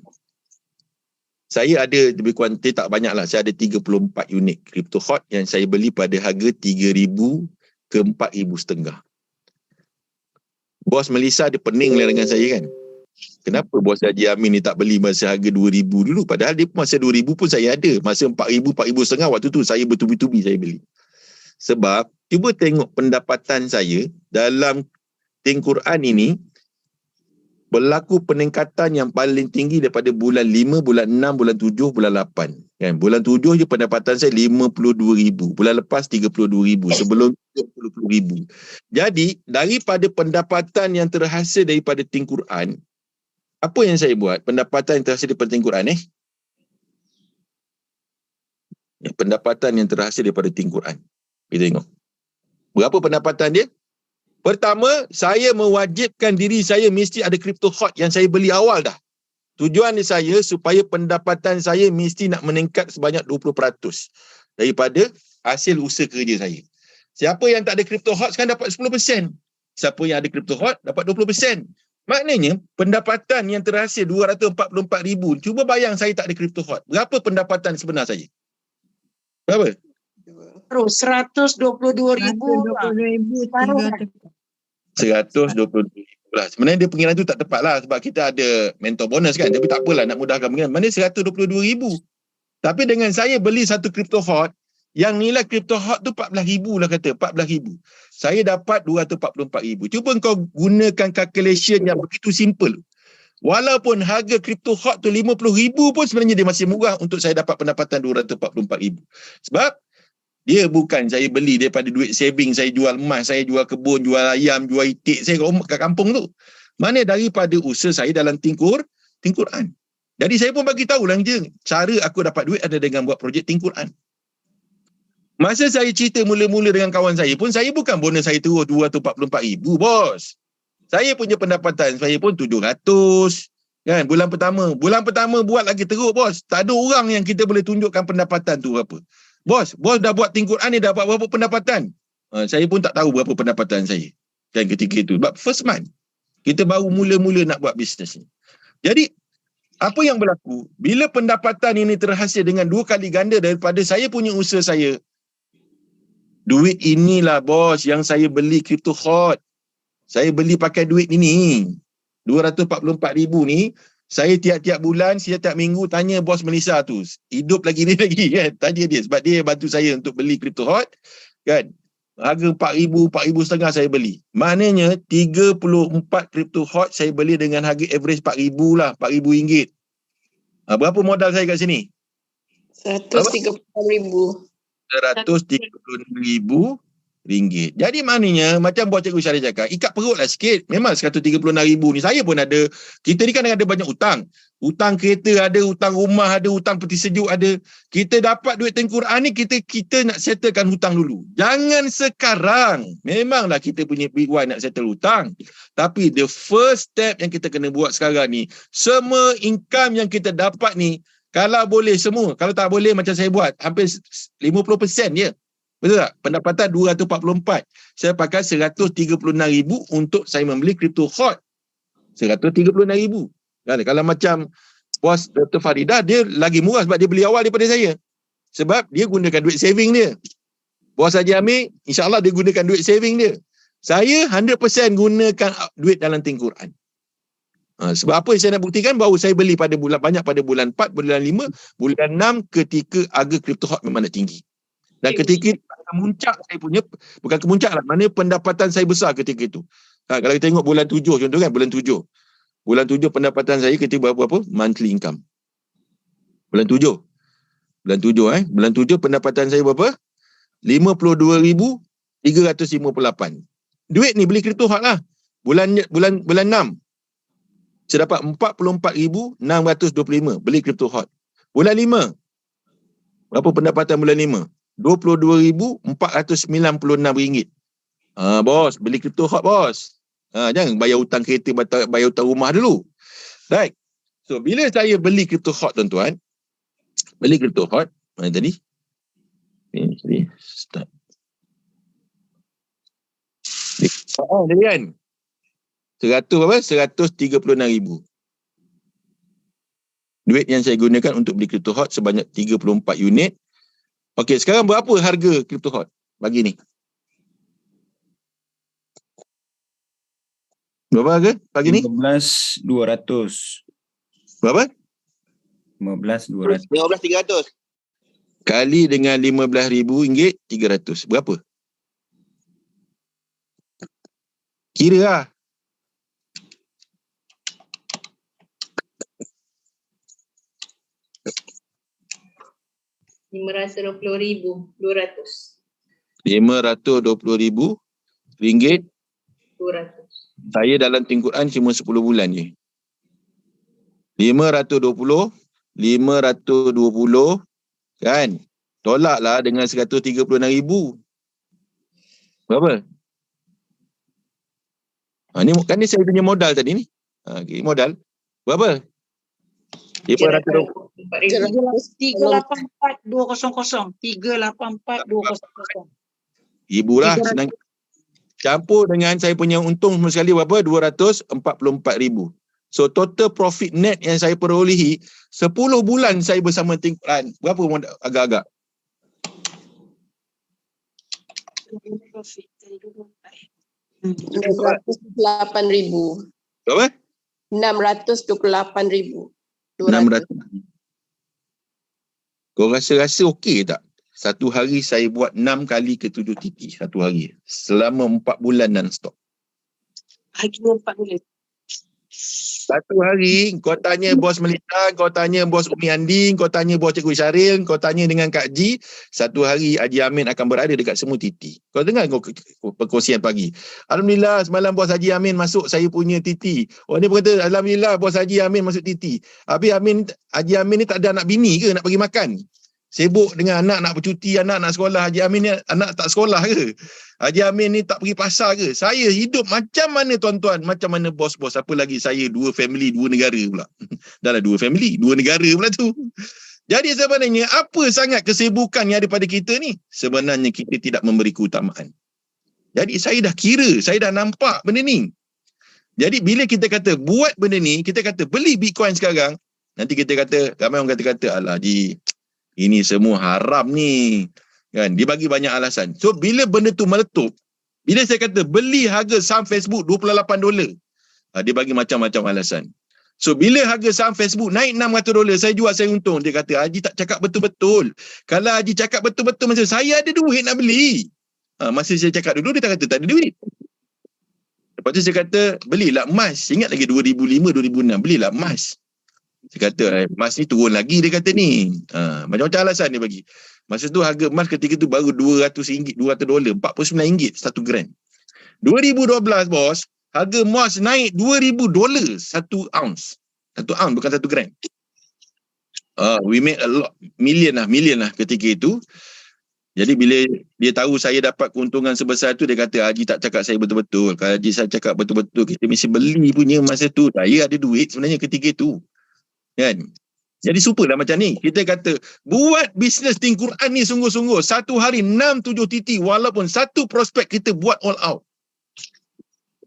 Saya ada lebih kurang, tak banyak lah. Saya ada 34 unit crypto hot yang saya beli pada harga 3,000 ke 4,500. Bos Melissa dia pening lah dengan saya kan. Kenapa bos Haji Amin ni tak beli masa harga 2,000 dulu? Padahal dia masa 2,000 pun saya ada. Masa 4,000, 4,500 waktu tu saya bertubi-tubi saya beli. Sebab cuba tengok pendapatan saya dalam Quran ini, berlaku peningkatan yang paling tinggi daripada bulan 5, bulan 6, bulan 7, bulan 8. Kan? Bulan 7 je pendapatan saya 52,000. Bulan lepas 32,000. Sebelum 30,000. Jadi, daripada pendapatan yang terhasil daripada Quran, apa yang saya buat? Pendapatan yang terhasil daripada Quran pendapatan yang terhasil daripada Quran. Kita tengok. Berapa pendapatan dia? Pertama, saya mewajibkan diri saya mesti ada crypto hot yang saya beli awal dah. Tujuan saya supaya pendapatan saya mesti nak meningkat sebanyak 20% daripada hasil usaha kerja saya. Siapa yang tak ada crypto hot sekarang dapat 10%. Siapa yang ada crypto hot dapat 20%. Maknanya, pendapatan yang terhasil 244,000. Cuba bayang saya tak ada crypto hot. Berapa pendapatan sebenar saya? Berapa? 122,000. 122,000 lah. Sebenarnya dia pengiran tu tak tepat lah sebab kita ada mentor bonus kan. Tapi tak apalah nak mudahkan pengiran. Mana 122,000. Tapi dengan saya beli satu crypto hot, Yang nilai crypto hot tu 14,000 lah kata, 14,000. Saya dapat 244,000. Cuba kau gunakan calculation yang begitu simple. Walaupun harga crypto hot tu 50,000 pun sebenarnya dia masih murah untuk saya dapat pendapatan 244,000. Sebab dia bukan saya beli daripada duit saving, saya jual emas, saya jual kebun, jual ayam, jual itik saya kat kampung tu. Mana daripada usaha saya dalam Quran. Jadi saya pun bagi tahu lah je, cara aku dapat duit ada dengan buat projek Quran. Masa saya cerita mula-mula dengan kawan saya pun, saya bukan bonus saya terus 244,000 bos. Saya punya pendapatan saya pun 700 kan bulan pertama. Bulan pertama buat lagi teruk bos. Tak ada orang yang kita boleh tunjukkan pendapatan tu berapa. Bos dah buat Quran ni dapat berapa pendapatan? Saya pun tak tahu berapa pendapatan saya. Kan ketika itu. But first month kita baru mula-mula nak buat bisnes ni. Jadi apa yang berlaku bila pendapatan ini terhasil dengan 2 kali ganda daripada saya punya usaha saya. Duit inilah bos yang saya beli crypto hot. Saya beli pakai duit ini. 244,000 ni, saya tiap-tiap bulan, tiap minggu tanya bos Melissa tu. Hidup lagi ni lagi kan. Tanya dia sebab dia bantu saya untuk beli crypto hot. Kan. Harga 4,000 saya beli. Maknanya 34 crypto hot saya beli dengan harga average 4,000 lah. RM4,000. Berapa modal saya kat sini? 136,000. RM136,000. Jadi maknanya macam buat Cikgu Syarif cakap, ikat perut lah sikit. Memang 136,000 ni saya pun ada. Kita ni kan ada banyak hutang. Hutang kereta ada, hutang rumah ada, hutang peti sejuk ada. Kita dapat duit Quran ni, kita nak settlekan hutang dulu. Jangan sekarang. Memanglah kita punya big one nak settle hutang. Tapi the first step yang kita kena buat sekarang ni, semua income yang kita dapat ni, kalau boleh semua, kalau tak boleh macam saya buat, hampir 50% je. Betul tak? Pendapatan 244. Saya pakai 136,000 untuk saya membeli crypto hot. 136,000. Kalau macam bos Dr. Faridah, dia lagi murah sebab dia beli awal daripada saya. Sebab dia gunakan duit saving dia. Bos Haji Amir, insyaAllah dia gunakan duit saving dia. Saya 100% gunakan duit dalam Quran. Sebab apa saya nak buktikan bahawa saya beli pada bulan banyak pada bulan 4, bulan 5, bulan 6 ketika harga crypto hot memang nak tinggi. Dan ketika kemuncak saya punya, bukan kemuncak lah, mana pendapatan saya besar ketika itu. Kalau kita tengok bulan 7 contoh kan, bulan 7. Bulan 7 pendapatan saya ketika berapa? Monthly income. Bulan 7. Bulan 7 pendapatan saya berapa? 52,358. Duit ni beli crypto hot lah. Bulan 6. Saya dapat 44,625 beli crypto hot. Bulan 5. Berapa pendapatan bulan 5? RM22,496. Bos, beli crypto hot bos. Jangan bayar hutang kereta, bayar hutang rumah dulu. Right. So, bila saya beli crypto hot tuan-tuan, beli crypto hot, mana tadi? Ini start. Jadi kan? 136,000. Duit yang saya gunakan untuk beli crypto hot sebanyak 34 unit. Okey, sekarang berapa harga crypto hot pagi ni? Berapa harga pagi ni? 15,200. Berapa? 15,200. 15,300. Kali dengan RM15,000, 300. Berapa? Kira lah. RM520,200. RM520,000. 200. Saya dalam Quran cuma 10 bulan je. 520 kan? Tolaklah dengan 136,000. Berapa? Ni kan ni saya punya modal tadi ni. Okay, modal. Berapa? 384,200. 384,200. Ibu lah senang. Campur dengan saya punya untung semua sekali berapa? 244,000. So total profit net yang saya perolehi 10 bulan saya bersama Quran. Berapa modal agak-agak? Profit dari dulu. 628,000. Berapa? 628,000. 600. Kau rasa okey tak? Satu hari saya buat 6 kali ke 7 TT satu hari. Selama 4 bulan non-stop. Hanya 4 bulan. Satu hari kau tanya bos Melita, kau tanya bos Umi Andi, kau tanya bos Cikgu Syaril, kau tanya dengan Kak Ji, satu hari Haji Amin akan berada dekat semua TT. Kau dengar perkongsian pagi. Alhamdulillah semalam bos Haji Amin masuk saya punya TT. Orang ni pun kata alhamdulillah bos Haji Amin masuk TT. Habis Haji Amin ni tak ada anak bini ke nak bagi makan? Sibuk dengan anak nak bercuti, anak nak sekolah. Haji Amin ni anak tak sekolah ke? Haji Amin ni tak pergi pasar ke? Saya hidup macam mana tuan-tuan? Macam mana bos-bos? Apa lagi saya 2 family, 2 negara pula. Dah lah 2 family, 2 negara pula tu. Jadi sebenarnya apa sangat kesibukan yang ada pada kita ni? Sebenarnya kita tidak memberi keutamaan. Jadi saya dah kira, saya dah nampak benda ni. Jadi bila kita kata buat benda ni, kita kata beli Bitcoin sekarang, nanti kita kata, ramai orang kata, alah Ji, ini semua haram ni. Kan? Dia bagi banyak alasan. So, bila benda tu meletup, bila saya kata beli harga saham Facebook $28, dia bagi macam-macam alasan. So, bila harga saham Facebook naik $600, saya jual, saya untung. Dia kata, Haji tak cakap betul-betul. Kalau Haji cakap betul-betul, macam saya ada duit nak beli. Masa saya cakap dulu, dia tak kata tak ada duit. Lepas tu saya kata, belilah emas. Ingat lagi 2005, 2006, belilah emas. Dia kata, emas ni turun lagi, dia kata ni. Macam-macam alasan dia bagi. Masa tu harga emas ketika tu baru $200, $49, $49 1 gram. 2012 bos, harga emas naik $2,000 1 ounce. 1 ounce bukan 1 gram. We made a lot, million lah ketika itu. Jadi bila dia tahu saya dapat keuntungan sebesar tu, dia kata, Haji tak cakap saya betul-betul. Kalau Haji saya cakap betul-betul, kita mesti beli punya masa tu. Saya ada duit sebenarnya ketika itu. Kan? Jadi supalah macam ni. Kita kata buat bisnes Think Quran ni sungguh-sungguh. Satu hari 6-7 TT walaupun satu prospek kita buat all out.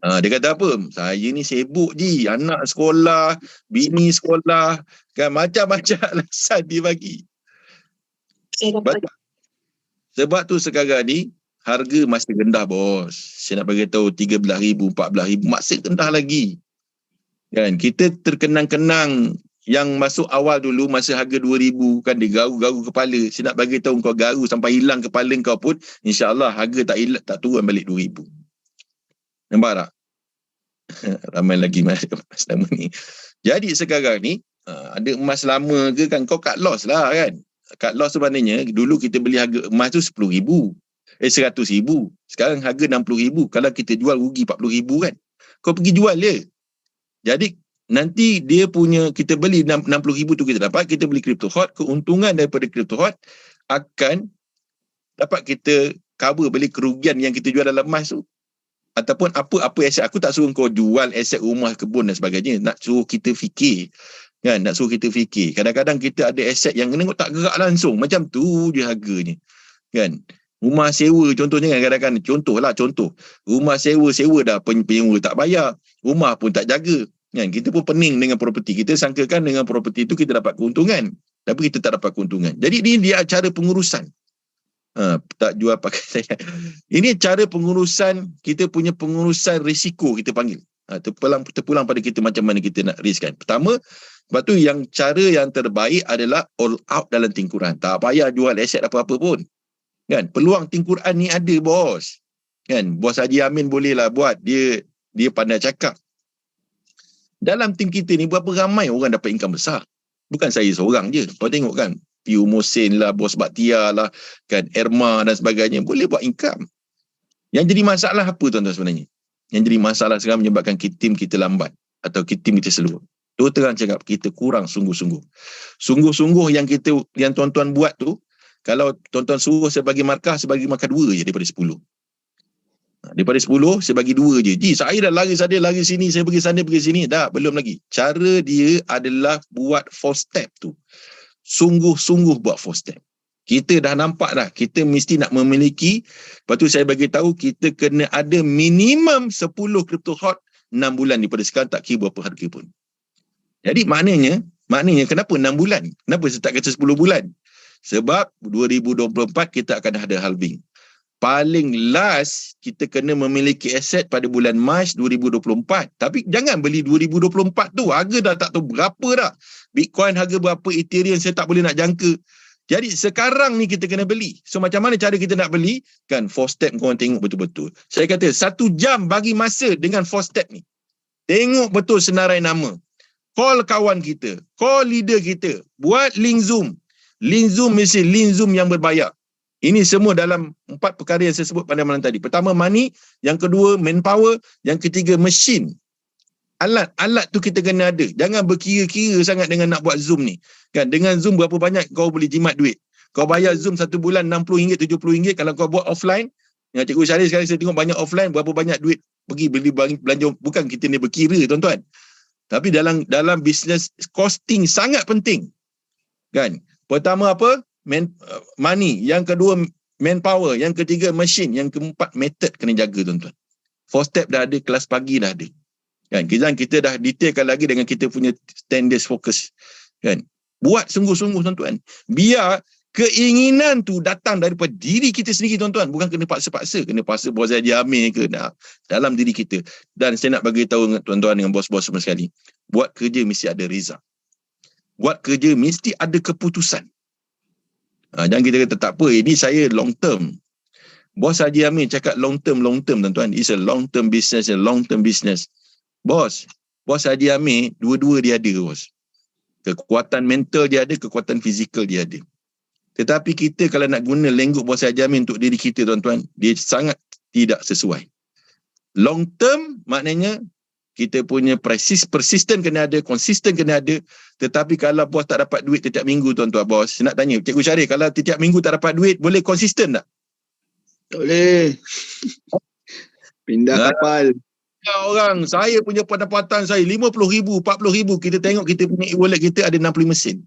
Dia kata apa? Saya ni sibuk Ji. Anak sekolah, bini sekolah. Kan macam-macam alasan dia bagi. Sebab tu sekarang ni harga masih rendah bos. Saya nak bagi tahu 13,000, 14,000 masih rendah lagi. Kan? Kita terkenang-kenang yang masuk awal dulu masa harga 2,000 kan dia garu-garu kepala. Saya nak bagi tahu kau garu sampai hilang kepala kau pun insya-Allah harga tak turun balik 2,000. Nampak tak? Ramai lagi emas lama ni. Jadi sekarang ni ada emas lama ke kan kau cut loss lah kan. Cut loss tu maknanya dulu kita beli harga emas tu 10,000. 100,000. Sekarang harga 60,000. Kalau kita jual rugi 40,000 kan. Kau pergi jual dia. Jadi nanti dia punya, kita beli 60,000 tu kita dapat, kita beli crypto hot, keuntungan daripada crypto hot akan dapat kita cover beli kerugian yang kita jual dalam emas tu. Ataupun apa aset. Aku tak suruh kau jual aset rumah, kebun dan sebagainya. Nak suruh kita fikir. Kan? Nak suruh kita fikir. Kadang-kadang kita ada aset yang kena tak gerak langsung. Macam tu je harganya. Kan? Rumah sewa contohnya kan kadang-kadang. Contoh. Rumah sewa dah penyewa tak bayar. Rumah pun tak jaga. Kan? Kita pun pening dengan properti. Kita sangkakan dengan properti itu kita dapat keuntungan. Tapi kita tak dapat keuntungan. Jadi ini dia cara pengurusan. Tak jual pakai saya. Ini cara pengurusan, kita punya pengurusan risiko kita panggil. Terpulang pada kita macam mana kita nak riskan. Pertama, sebab tu yang cara yang terbaik adalah all out dalam Think Quran. Tak payah jual aset apa-apa pun. Kan? Peluang Think Quran ni ada bos. Kan? Bos Haji Amin bolehlah buat. Dia pandai cakap. Dalam tim kita ni berapa ramai orang dapat income besar. Bukan saya seorang je. Kau tengok kan. Piu Mohsin lah, Bos Baktia lah, kan, Erma dan sebagainya. Boleh buat income. Yang jadi masalah apa tuan-tuan sebenarnya? Yang jadi masalah sekarang menyebabkan tim kita lambat. Atau tim kita slow. Tu terang cakap, kita kurang sungguh-sungguh. Sungguh-sungguh yang tuan-tuan buat tu, kalau tuan-tuan suruh saya bagi markah 2 je daripada 10. Daripada 10, saya bagi 2 je. Ji, saya dah lari sini, saya pergi sana, pergi sini. Dah, belum lagi. Cara dia adalah buat 4 step tu. Sungguh-sungguh buat 4 step. Kita dah nampak dah, kita mesti nak memiliki. Lepas tu saya bagi tahu, kita kena ada minimum 10 crypto hot 6 bulan daripada sekarang, tak kira berapa harga pun. Jadi maknanya kenapa 6 bulan? Kenapa saya tak kata 10 bulan? Sebab 2024 kita akan ada halving. Paling last kita kena memiliki aset pada bulan Mac 2024. Tapi jangan beli 2024 tu. Harga dah tak tahu berapa dah. Bitcoin harga berapa, Ethereum saya tak boleh nak jangka. Jadi sekarang ni kita kena beli. So macam mana cara kita nak beli? Kan 4 step korang tengok betul-betul. Saya kata 1 jam bagi masa dengan 4 step ni. Tengok betul senarai nama. Call kawan kita. Call leader kita. Buat link Zoom. Link Zoom mesti link Zoom yang berbayar. Ini semua dalam 4 perkara yang saya sebut pada malam tadi. Pertama money, yang kedua manpower, yang ketiga machine. Alat tu kita kena ada. Jangan berkira-kira sangat dengan nak buat Zoom ni. Kan dengan Zoom berapa banyak kau boleh jimat duit. Kau bayar Zoom 1 bulan RM60, RM70. Kalau kau buat offline, yang Cikgu Syaril sekarang saya tengok banyak offline, berapa banyak duit pergi beli belanja. Bukan kita ni berkira tuan-tuan. Tapi dalam bisnes costing sangat penting. Kan? Pertama apa? Money. Yang kedua manpower. Yang ketiga machine. Yang keempat method kena jaga tuan-tuan. 4 step dah ada, kelas pagi dah ada. Kan? Kita dah detailkan lagi dengan kita punya 10 days focus. Kan? Buat sungguh-sungguh tuan-tuan. Biar keinginan tu datang daripada diri kita sendiri tuan-tuan. Bukan kena paksa-paksa. Kena paksa bos Haji Amir ke. Dalam diri kita. Dan saya nak bagi tahu tuan-tuan dengan bos-bos semua sekali. Buat kerja mesti ada result. Buat kerja mesti ada keputusan. Jangan kita kata tak apa. Ini saya long term. Bos Haji Amir cakap long term tuan-tuan. It's a long term business. Bos Haji Amir, dua-dua dia ada bos. Kekuatan mental dia ada, kekuatan fizikal dia ada. Tetapi kita kalau nak guna lengguk bos Haji Amir untuk diri kita tuan-tuan, dia sangat tidak sesuai. Long term maknanya kita punya persisten kena ada, konsisten kena ada. Tetapi kalau bos tak dapat duit setiap minggu tuan-tuan bos, saya nak tanya Cikgu Syaril, kalau setiap minggu tak dapat duit, boleh konsisten tak? Tak boleh. Pindah kapal. Orang, saya punya pendapatan saya RM50,000, RM40,000, kita tengok kita punya e-wallet kita ada 65 sen.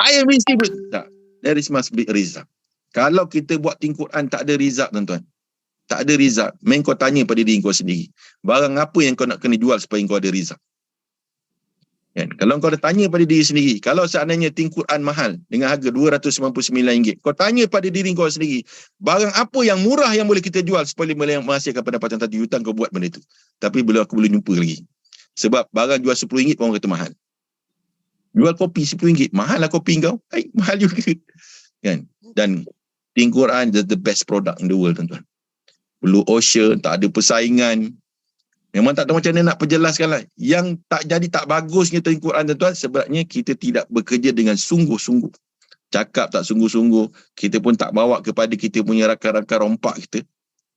I mesti tak. There must be a result. Kalau kita buat tingkuran tak ada result tuan-tuan. Tak ada result. Main kau tanya pada diri kau sendiri. Barang apa yang kau nak kena jual supaya kau ada result. Kan? Kalau kau dah tanya pada diri sendiri, kalau seandainya tingkuran mahal dengan harga RM299, kau tanya pada diri kau sendiri, barang apa yang murah yang boleh kita jual supaya boleh menghasilkan pendapatan 1 juta, kau buat benda tu. Tapi belum aku boleh jumpa lagi. Sebab barang jual RM10 orang kata mahal. Jual kopi RM10, mahal lah kopi kau. Mahal juga. Kan? Dan tingkuran is the best product in the world tuan-tuan. Blue Ocean, tak ada persaingan. Memang tak tahu macam mana nak perjelaskan lah. Yang tak jadi tak bagusnya tingkuran tuan-tuan, sebabnya kita tidak bekerja dengan sungguh-sungguh. Cakap tak sungguh-sungguh. Kita pun tak bawa kepada kita punya rakan-rakan rompak kita.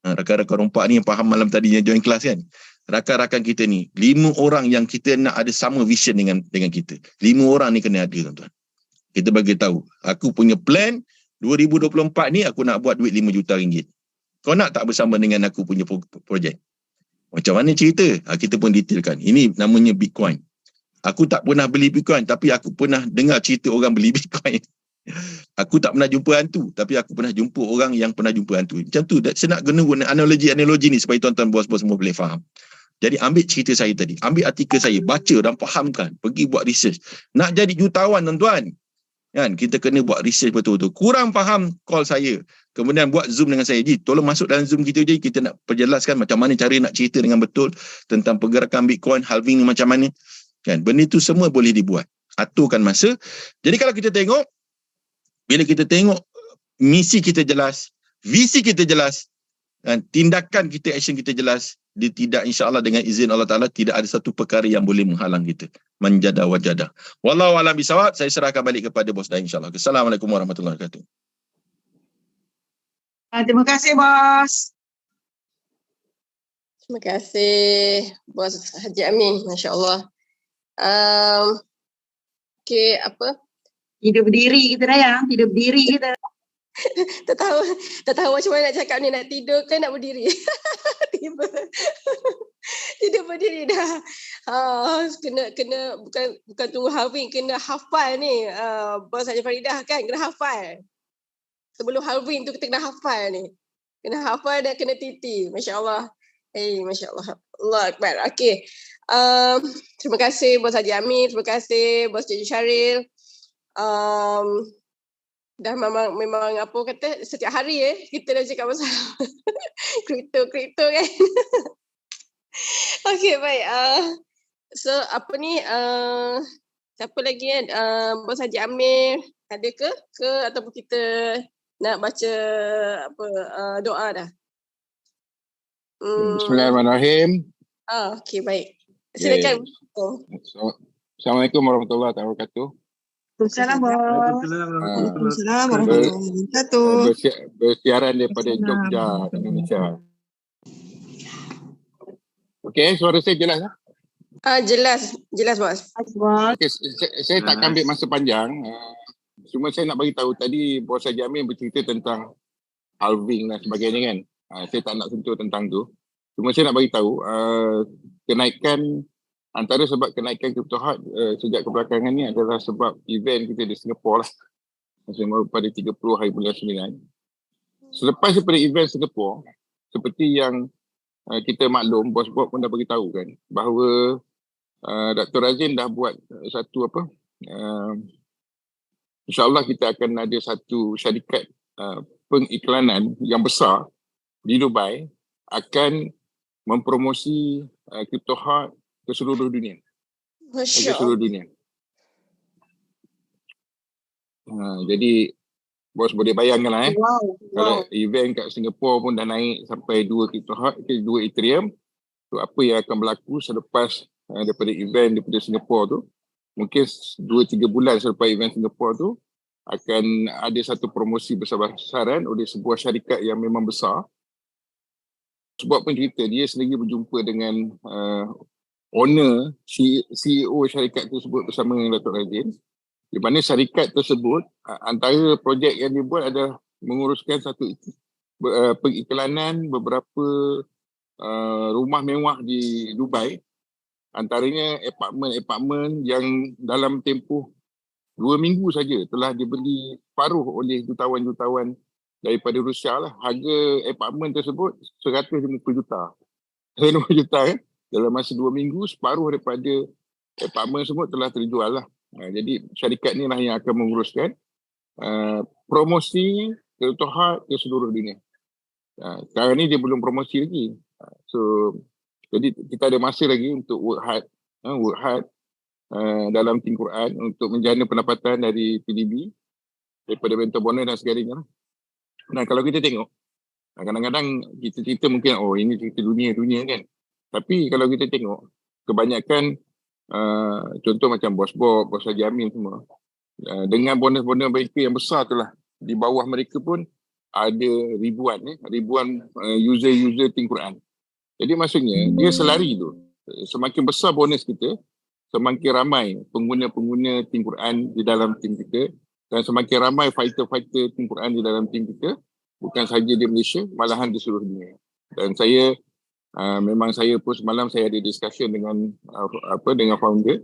Rakan-rakan rompak ni yang faham malam tadi yang join kelas kan. Rakan-rakan kita ni, 5 orang yang kita nak ada sama vision dengan kita. 5 orang ni kena ada tuan-tuan. Kita bagi tahu, aku punya plan 2024 ni aku nak buat duit RM5 juta. Kau nak tak bersama dengan aku punya projek? Macam mana cerita? Kita pun detailkan. Ini namanya Bitcoin. Aku tak pernah beli Bitcoin, tapi aku pernah dengar cerita orang beli Bitcoin. Aku tak pernah jumpa hantu, tapi aku pernah jumpa orang yang pernah jumpa hantu. Macam tu, saya nak guna analogi ni supaya tuan-tuan bos-bos semua boleh faham. Jadi ambil cerita saya tadi, ambil artikel saya, baca dan fahamkan, pergi buat research. Nak jadi jutawan tuan-tuan, kan? Kita kena buat research betul-betul. Kurang faham, call saya. Kemudian buat Zoom dengan saya. Ji, tolong masuk dalam Zoom kita je. Kita nak perjelaskan macam mana cara nak cerita dengan betul tentang pergerakan Bitcoin, halving ni macam mana. Kan? Benda tu semua boleh dibuat. Aturkan masa. Jadi kalau kita tengok, bila kita tengok misi kita jelas, visi kita jelas, dan tindakan kita, action kita jelas, dia tidak, insya-Allah dengan izin Allah Ta'ala, tidak ada satu perkara yang boleh menghalang kita. Manjada wajada. Wallahu a'lam bisawab. Saya serahkan balik kepada bos dah, insya-Allah. Assalamualaikum warahmatullahi wabarakatuh. Terima kasih bos. Terima kasih Bos Haji Amir, Masya-Allah. Okey, apa? Tidur berdiri kita dah yang, tidur berdiri kita. tak tahu macam mana nak cakap ni, nak tidur ke nak berdiri. Tidur berdiri dah. Kena bukan tunggu halving, kena hafal ni. Bos Haji Faridah kan kena hafal. Sebelum halving tu kita kena hafal ni. Kena hafal dan kena titi. Masya-Allah. Masya-Allah. Allah Akbar. Okey. Terima kasih Bos Haji Amir, terima kasih Bos Cikgu Syaril. Dah memang apa kata, setiap hari kita dah cakap pasal kripto kan. Okey, baik. So apa ni, Siapa lagi kan? Bos Haji Amir ada ke ataupun kita nak baca apa doa dah? Bismillahirrahmanirrahim. Okey, baik. Okay. Silakan. Assalamualaikum warahmatullahi wabarakatuh. Waalaikumsalam warahmatullahi wabarakatuh. Bersiaran daripada Jogja, Indonesia. Okey, suara saya jelas tak? Jelas bos. Okay, saya tak akan ambil masa panjang. Cuma saya nak bagi tahu tadi Bos Haji Amin bercerita tentang halving dan sebagainya kan. Saya tak nak sentuh tentang tu. Cuma saya nak bagi tahu kenaikan antara sebab kenaikan kriptohart sejak kebelakangan ni adalah sebab event kita di Singapura lah. Pada 30 hari bulan 9. Selepas daripada event Singapura, seperti yang kita maklum, Bos Bob pun dah bagi tahu kan, bahawa Dr. Razin dah buat satu apa, insyaAllah kita akan ada satu syarikat pengiklanan yang besar di Dubai akan mempromosi kriptohart ke seluruh dunia. Ke seluruh dunia. Jadi bos boleh bayangkan lah kalau event kat Singapura pun dah naik sampai 2 kriptohart, 2 Ethereum, so apa yang akan berlaku selepas daripada event daripada Singapura tu, mungkin 2-3 bulan selepas event Singapura tu akan ada satu promosi besar-besaran oleh sebuah syarikat yang memang besar. Sebab pun cerita, dia sendiri berjumpa dengan owner, CEO syarikat tersebut bersama Dato' Razin, di mana syarikat tersebut antara projek yang dia buat adalah menguruskan satu pengiklanan beberapa rumah mewah di Dubai, antaranya apartmen yang dalam tempoh 2 minggu saja telah dibeli paruh oleh jutawan-jutawan daripada Rusia lah. Harga apartmen tersebut 150 juta. 150 juta kan? Dalam masa 2 minggu, separuh daripada apartmen tersebut telah terjual lah. Jadi syarikat ni lah yang akan menguruskan promosi kriptohart ke seluruh dunia. Sekarang ni dia belum promosi lagi. Jadi kita ada masa lagi untuk work hard dalam tim Quran untuk menjana pendapatan dari PDB, daripada bentuk bonus dan segalanya. Nah, kalau kita tengok, kadang-kadang kita cerita mungkin, ini cerita dunia kan. Tapi kalau kita tengok, kebanyakan contoh macam Bos Bob, Bos Haji Amin semua, dengan bonus-bonus mereka yang besar tu lah, di bawah mereka pun ada ribuan user tim Quran. Jadi maksudnya, dia selari tu. Semakin besar bonus kita, semakin ramai pengguna-pengguna tim Quran di dalam tim kita, dan semakin ramai fighter-fighter tim Quran di dalam tim kita, bukan sahaja di Malaysia, malahan di seluruh dunia. Dan saya, memang saya pun semalam saya ada discussion dengan founder,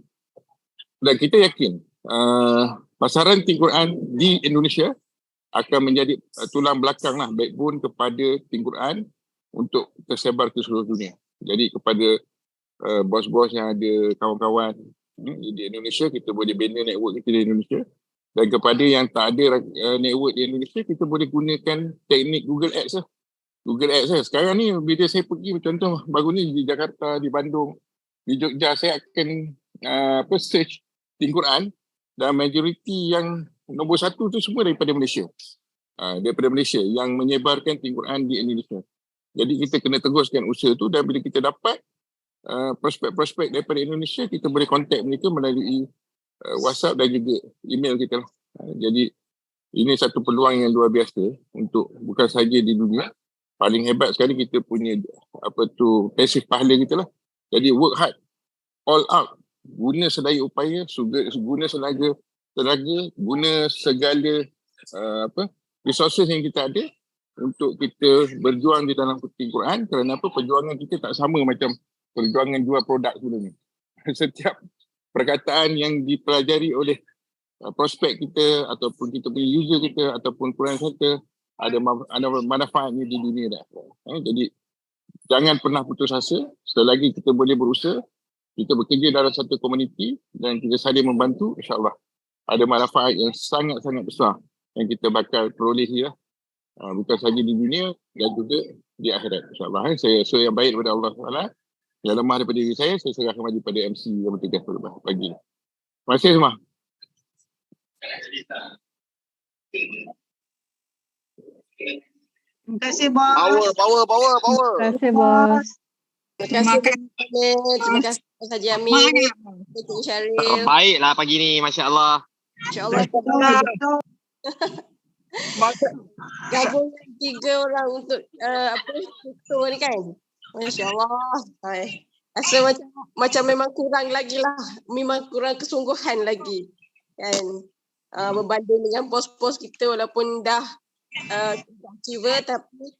dan kita yakin pasaran tim Quran di Indonesia akan menjadi tulang belakang lah, backbone kepada tim Quran untuk tersebar ke seluruh dunia. Jadi kepada bos-bos yang ada kawan-kawan di Indonesia, kita boleh bina network kita di Indonesia. Dan kepada yang tak ada network di Indonesia, kita boleh gunakan teknik Google Ads lah. Google Ads lah. Sekarang ni bila saya pergi, contoh baru ni di Jakarta, di Bandung, di Jogja, saya akan search tim Quran, dan majoriti yang nombor 1 tu semua daripada Malaysia. Daripada Malaysia yang menyebarkan tim Quran di Indonesia. Jadi kita kena teruskan usaha tu, dan bila kita dapat prospek-prospek daripada Indonesia, kita boleh contact mereka melalui WhatsApp dan juga email kita. Jadi ini satu peluang yang luar biasa untuk bukan sahaja di dunia. Paling hebat sekali kita punya pasif pahala kita lah. Jadi work hard, all out, guna sedaya upaya, guna tenaga, guna segala resources yang kita ada untuk kita berjuang di dalam tim Quran. Kerana apa? Perjuangan kita tak sama macam perjuangan jual produk dulu ni. Setiap perkataan yang dipelajari oleh prospek kita ataupun kita punya user kita ataupun Quran kita ada manfaatnya di dunia dah. Jadi jangan pernah putus asa. Selagi kita boleh berusaha, kita bekerja dalam satu komuniti dan kita saling membantu, insyaAllah ada manfaat yang sangat-sangat besar yang kita bakal peroleh ya. Bukan sahaja di dunia dan juga di akhirat, insyaAllah. Saya yang baik daripada Allah SWT. Yang lemah daripada diri saya serahkan maju pada MC yang bertugas pada pagi. Terima kasih semua. Terima kasih, bos. Terima kasih, bos. Terima kasih Amir. Terima kasih Mas Haji Amin. Cik Syaril. Baiklah pagi ni, Masya Allah. InsyaAllah gabungan 3 orang untuk ketua ni kan. Masya Allah. Rasa macam memang kurang lagi lah. Memang kurang kesungguhan lagi. Kan. Berbanding dengan pos-pos kita walaupun dah achiever tapi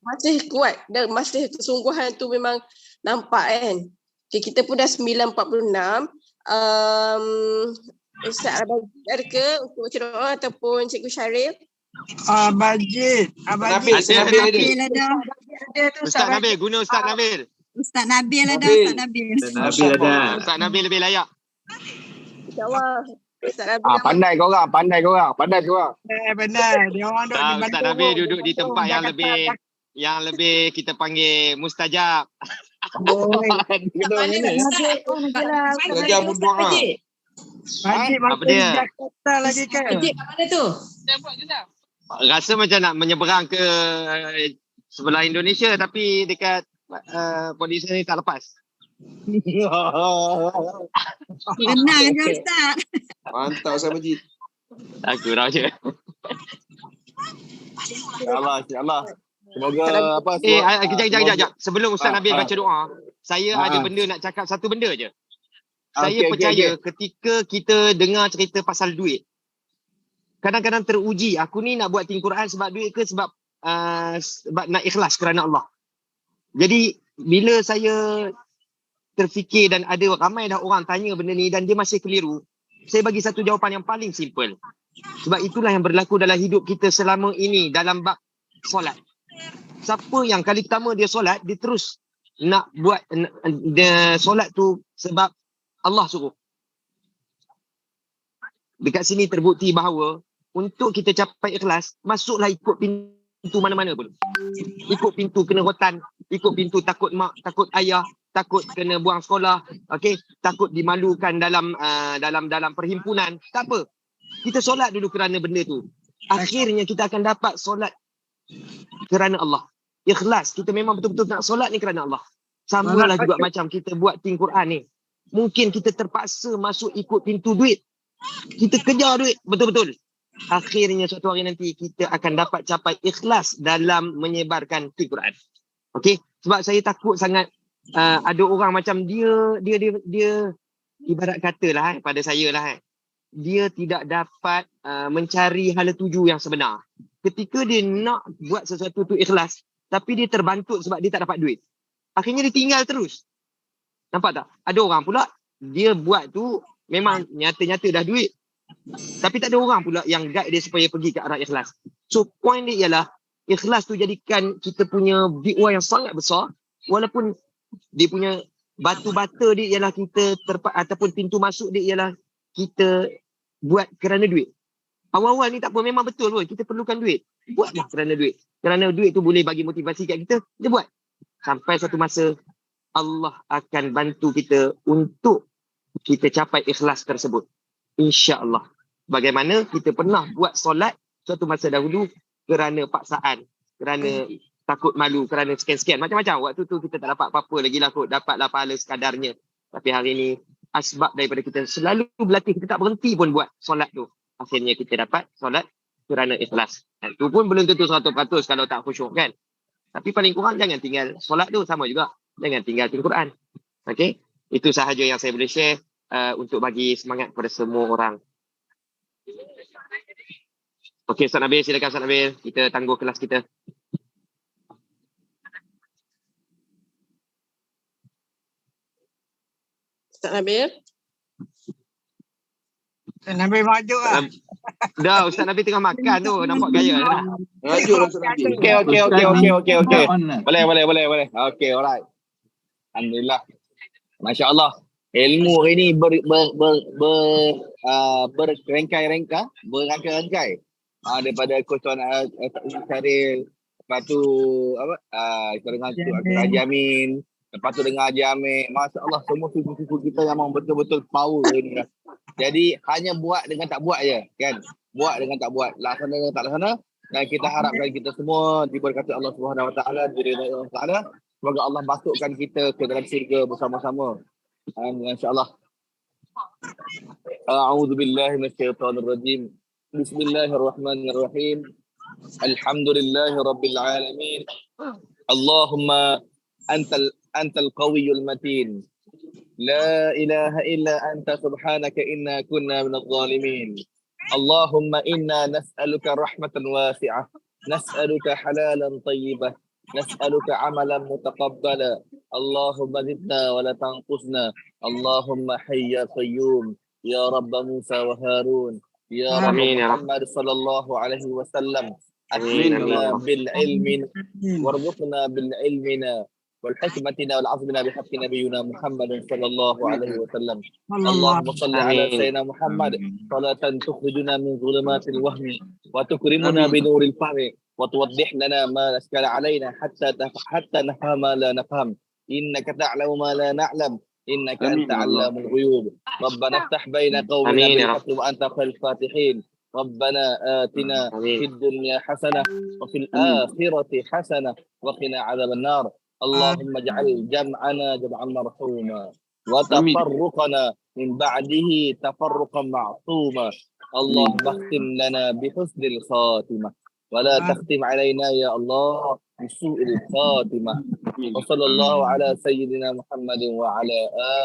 masih kuat dan masih kesungguhan tu memang nampak kan. Okay, kita pun dah 9.46. Ustaz Abajid ada ke untuk baca doa ataupun Cikgu Syaril? Abajid ada. Ustaz Nabil, guna Ustaz Nabil. Ustaz Nabil ada, Ustaz Nabil. Ustaz Nabil lebih layak. InsyaAllah. Ustaz Nabil. Pandai korang. Benar. Dia orang duk di Ustaz Nabil duduk di tempat yang lebih kita panggil mustajab. Belajar berdoa. Majid Apa dia? Jakarta lagi kan? Majid kat mana tu? Rasa macam nak menyeberang ke sebelah Indonesia tapi dekat producer ni tak lepas. Benar je, Ustaz. Mantap Ustaz Majid. Aku dah je. InsyaAllah. Semoga apa kejap. Sebelum Ustaz Nabil baca doa, saya ada benda nak cakap satu benda je. Saya percaya ketika kita dengar cerita pasal duit, kadang-kadang teruji. Aku ni nak buat tinggi Quran sebab duit ke sebab nak ikhlas kerana Allah. Jadi bila saya terfikir dan ada ramai dah orang tanya benda ni dan dia masih keliru, saya bagi satu jawapan yang paling simple. Sebab itulah yang berlaku dalam hidup kita selama ini dalam bab solat. Siapa yang kali pertama dia solat, dia terus nak buat dia solat tu sebab Allah suruh. Dekat sini terbukti bahawa untuk kita capai ikhlas, masuklah ikut pintu mana-mana pun. Ikut pintu kena rotan, ikut pintu takut mak, takut ayah, takut kena buang sekolah, okey, takut dimalukan dalam perhimpunan. Tak apa. Kita solat dulu kerana benda tu. Akhirnya kita akan dapat solat kerana Allah. Ikhlas. Kita memang betul-betul nak solat ni kerana Allah. Samalah juga macam kita buat tinggi Quran ni. Mungkin kita terpaksa masuk ikut pintu duit. Kita kejar duit betul-betul. Akhirnya suatu hari nanti kita akan dapat capai ikhlas dalam menyebarkan tinggi Quran. Okey? Sebab saya takut sangat ada orang macam dia ibarat katalah pada saya lah dia tidak dapat mencari hala tuju yang sebenar. Ketika dia nak buat sesuatu tu ikhlas, tapi dia terbantut sebab dia tak dapat duit. Akhirnya dia tinggal terus. Nampak tak? Ada orang pula, dia buat tu memang nyata-nyata dah duit. Tapi tak ada orang pula yang guide dia supaya pergi ke arah ikhlas. So point dia ialah, ikhlas tu jadikan kita punya bi'wah yang sangat besar, walaupun dia punya batu-bata dia ialah kita ataupun pintu masuk dia ialah kita buat kerana duit. Awal-awal ni tak apa, memang betul pun. Kita perlukan duit. Buatlah kerana duit. Kerana duit tu boleh bagi motivasi kat kita, kita buat. Sampai satu masa, Allah akan bantu kita untuk kita capai ikhlas tersebut. InsyaAllah. Bagaimana kita pernah buat solat suatu masa dahulu kerana paksaan, kerana takut malu, kerana sekian-sekian. Macam-macam. Waktu tu kita tak dapat apa-apa lagi lah kot. Dapatlah pahala sekadarnya. Tapi hari ni, asbab daripada kita selalu berlatih, kita tak berhenti pun buat solat tu. Akhirnya kita dapat solat kerana ikhlas. Dan tu pun belum tentu 100% kalau tak khusyuk kan. Tapi paling kurang jangan tinggal solat tu, sama juga. Jangan tinggal tinggal Quran. Okey? Itu sahaja yang saya boleh share untuk bagi semangat kepada semua orang. Okey, Ustaz Nabil, silakan Ustaz Nabil. Kita tangguh kelas kita. Ustaz Nabil. Ustaz Nabil maju lah. Dah, Ustaz Nabil tengah makan tu. Nampak gaya lah. Maju lah Ustaz Nabil. Okey. Boleh. Okey, alright. Alhamdulillah. Masya Allah. Ilmu hari ni berangkai-rangkai. Daripada Coach Tuan Syaril, lepas tu dengan Haji Amin, Lepas tu dengar Haji Amir. Masya Allah, semua suku-suku kita memang betul-betul power ni. Jadi hanya buat dengan tak buat je kan. Buat dengan tak buat. Laksana dengan tak laksana. Dan kita harapkan kita semua diberkati Allah Subhanahu Wa Taala, diridai Allah Taala. Semoga Allah masukkan kita ke dalam syurga bersama-sama. InsyaAllah. A'udzu billahi minasyaitonir rajim. Bismillahirrahmanirrahim. Alhamdulillahi rabbil alamin. Allahumma antal qawiyyul matin. La ilaha illa anta subhanaka inna kunna minadh dhalimin. Allahumma inna nas'aluka rahmatan wasi'ah. Nas'aluka halalan tayyibah. نسألك عملا متقبلا اللهم زدنا ولا تنقصنا اللهم حي يا قيوم يا رب موسى وهارون يا رب محمد صلى الله عليه وسلم أكرمنا بالعلم وارزقنا بالعلمنا والحكمة والعظمنا بحق نبينا محمد صلى الله عليه وسلم اللهم صل على سيدنا محمد صلاة تخرجنا من ظلمات الوهم وتكرمنا بنور الفهم وتوضح لنا ما أشكل علينا حتى نفهم ما لا نفهم إنك تعلم ما لا نعلم إنك أنت علام الغيوب ربنا افتح بين قومنا بالحق وأنت خير الفاتحين ربنا آتنا في الدنيا حسنة وفي الآخرة حسنة وقنا عذاب النار اللهم اجعل جمعنا جمعا مرحوما وتفرقنا من بعده تفرقا معصوما اللهم اختم لنا بحسن الخاتمة ولا تختم علينا يا الله بسوء الخاتمة وصلى الله على سيدنا محمد وعلى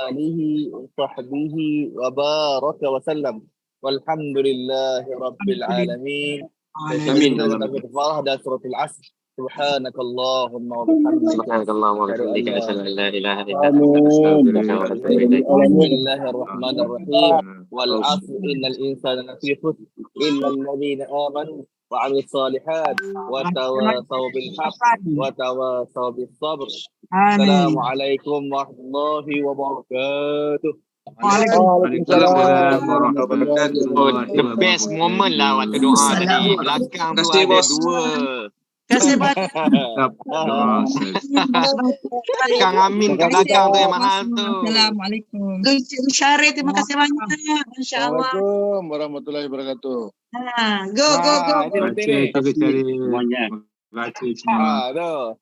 آله وصحبه وبارك وسلم والحمد لله رب العالمين آمين dan surat al-asr سبحانك اللهم وبحمدك سبحانك اللهم وبحمدك أشهد أن لا إله إلا أنت أستغفرك وأتوب إليك بسم الله الرحمن الرحيم والعصر إن الإنسان لفي خسر إلا الذين آمنوا وعملوا الصالحات وتواصوا بالحق وتواصوا بالصبر السلام عليكم ورحمة الله وبركاته. Waalaikumsalam warahmatullahi wabarakatuh. The best moment lah waktu doa tadi. Belakang tu ada dua. Terima kasih banyak. Kang Amin kat belakang tu yang mahal tu. Assalamualaikum. Encik Syarif, terima kasih banyak. Masya-Allah. Assalamualaikum warahmatullahi wabarakatuh. Go. Terima kasih semuanya. Terima kasih semua.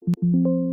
Thank you.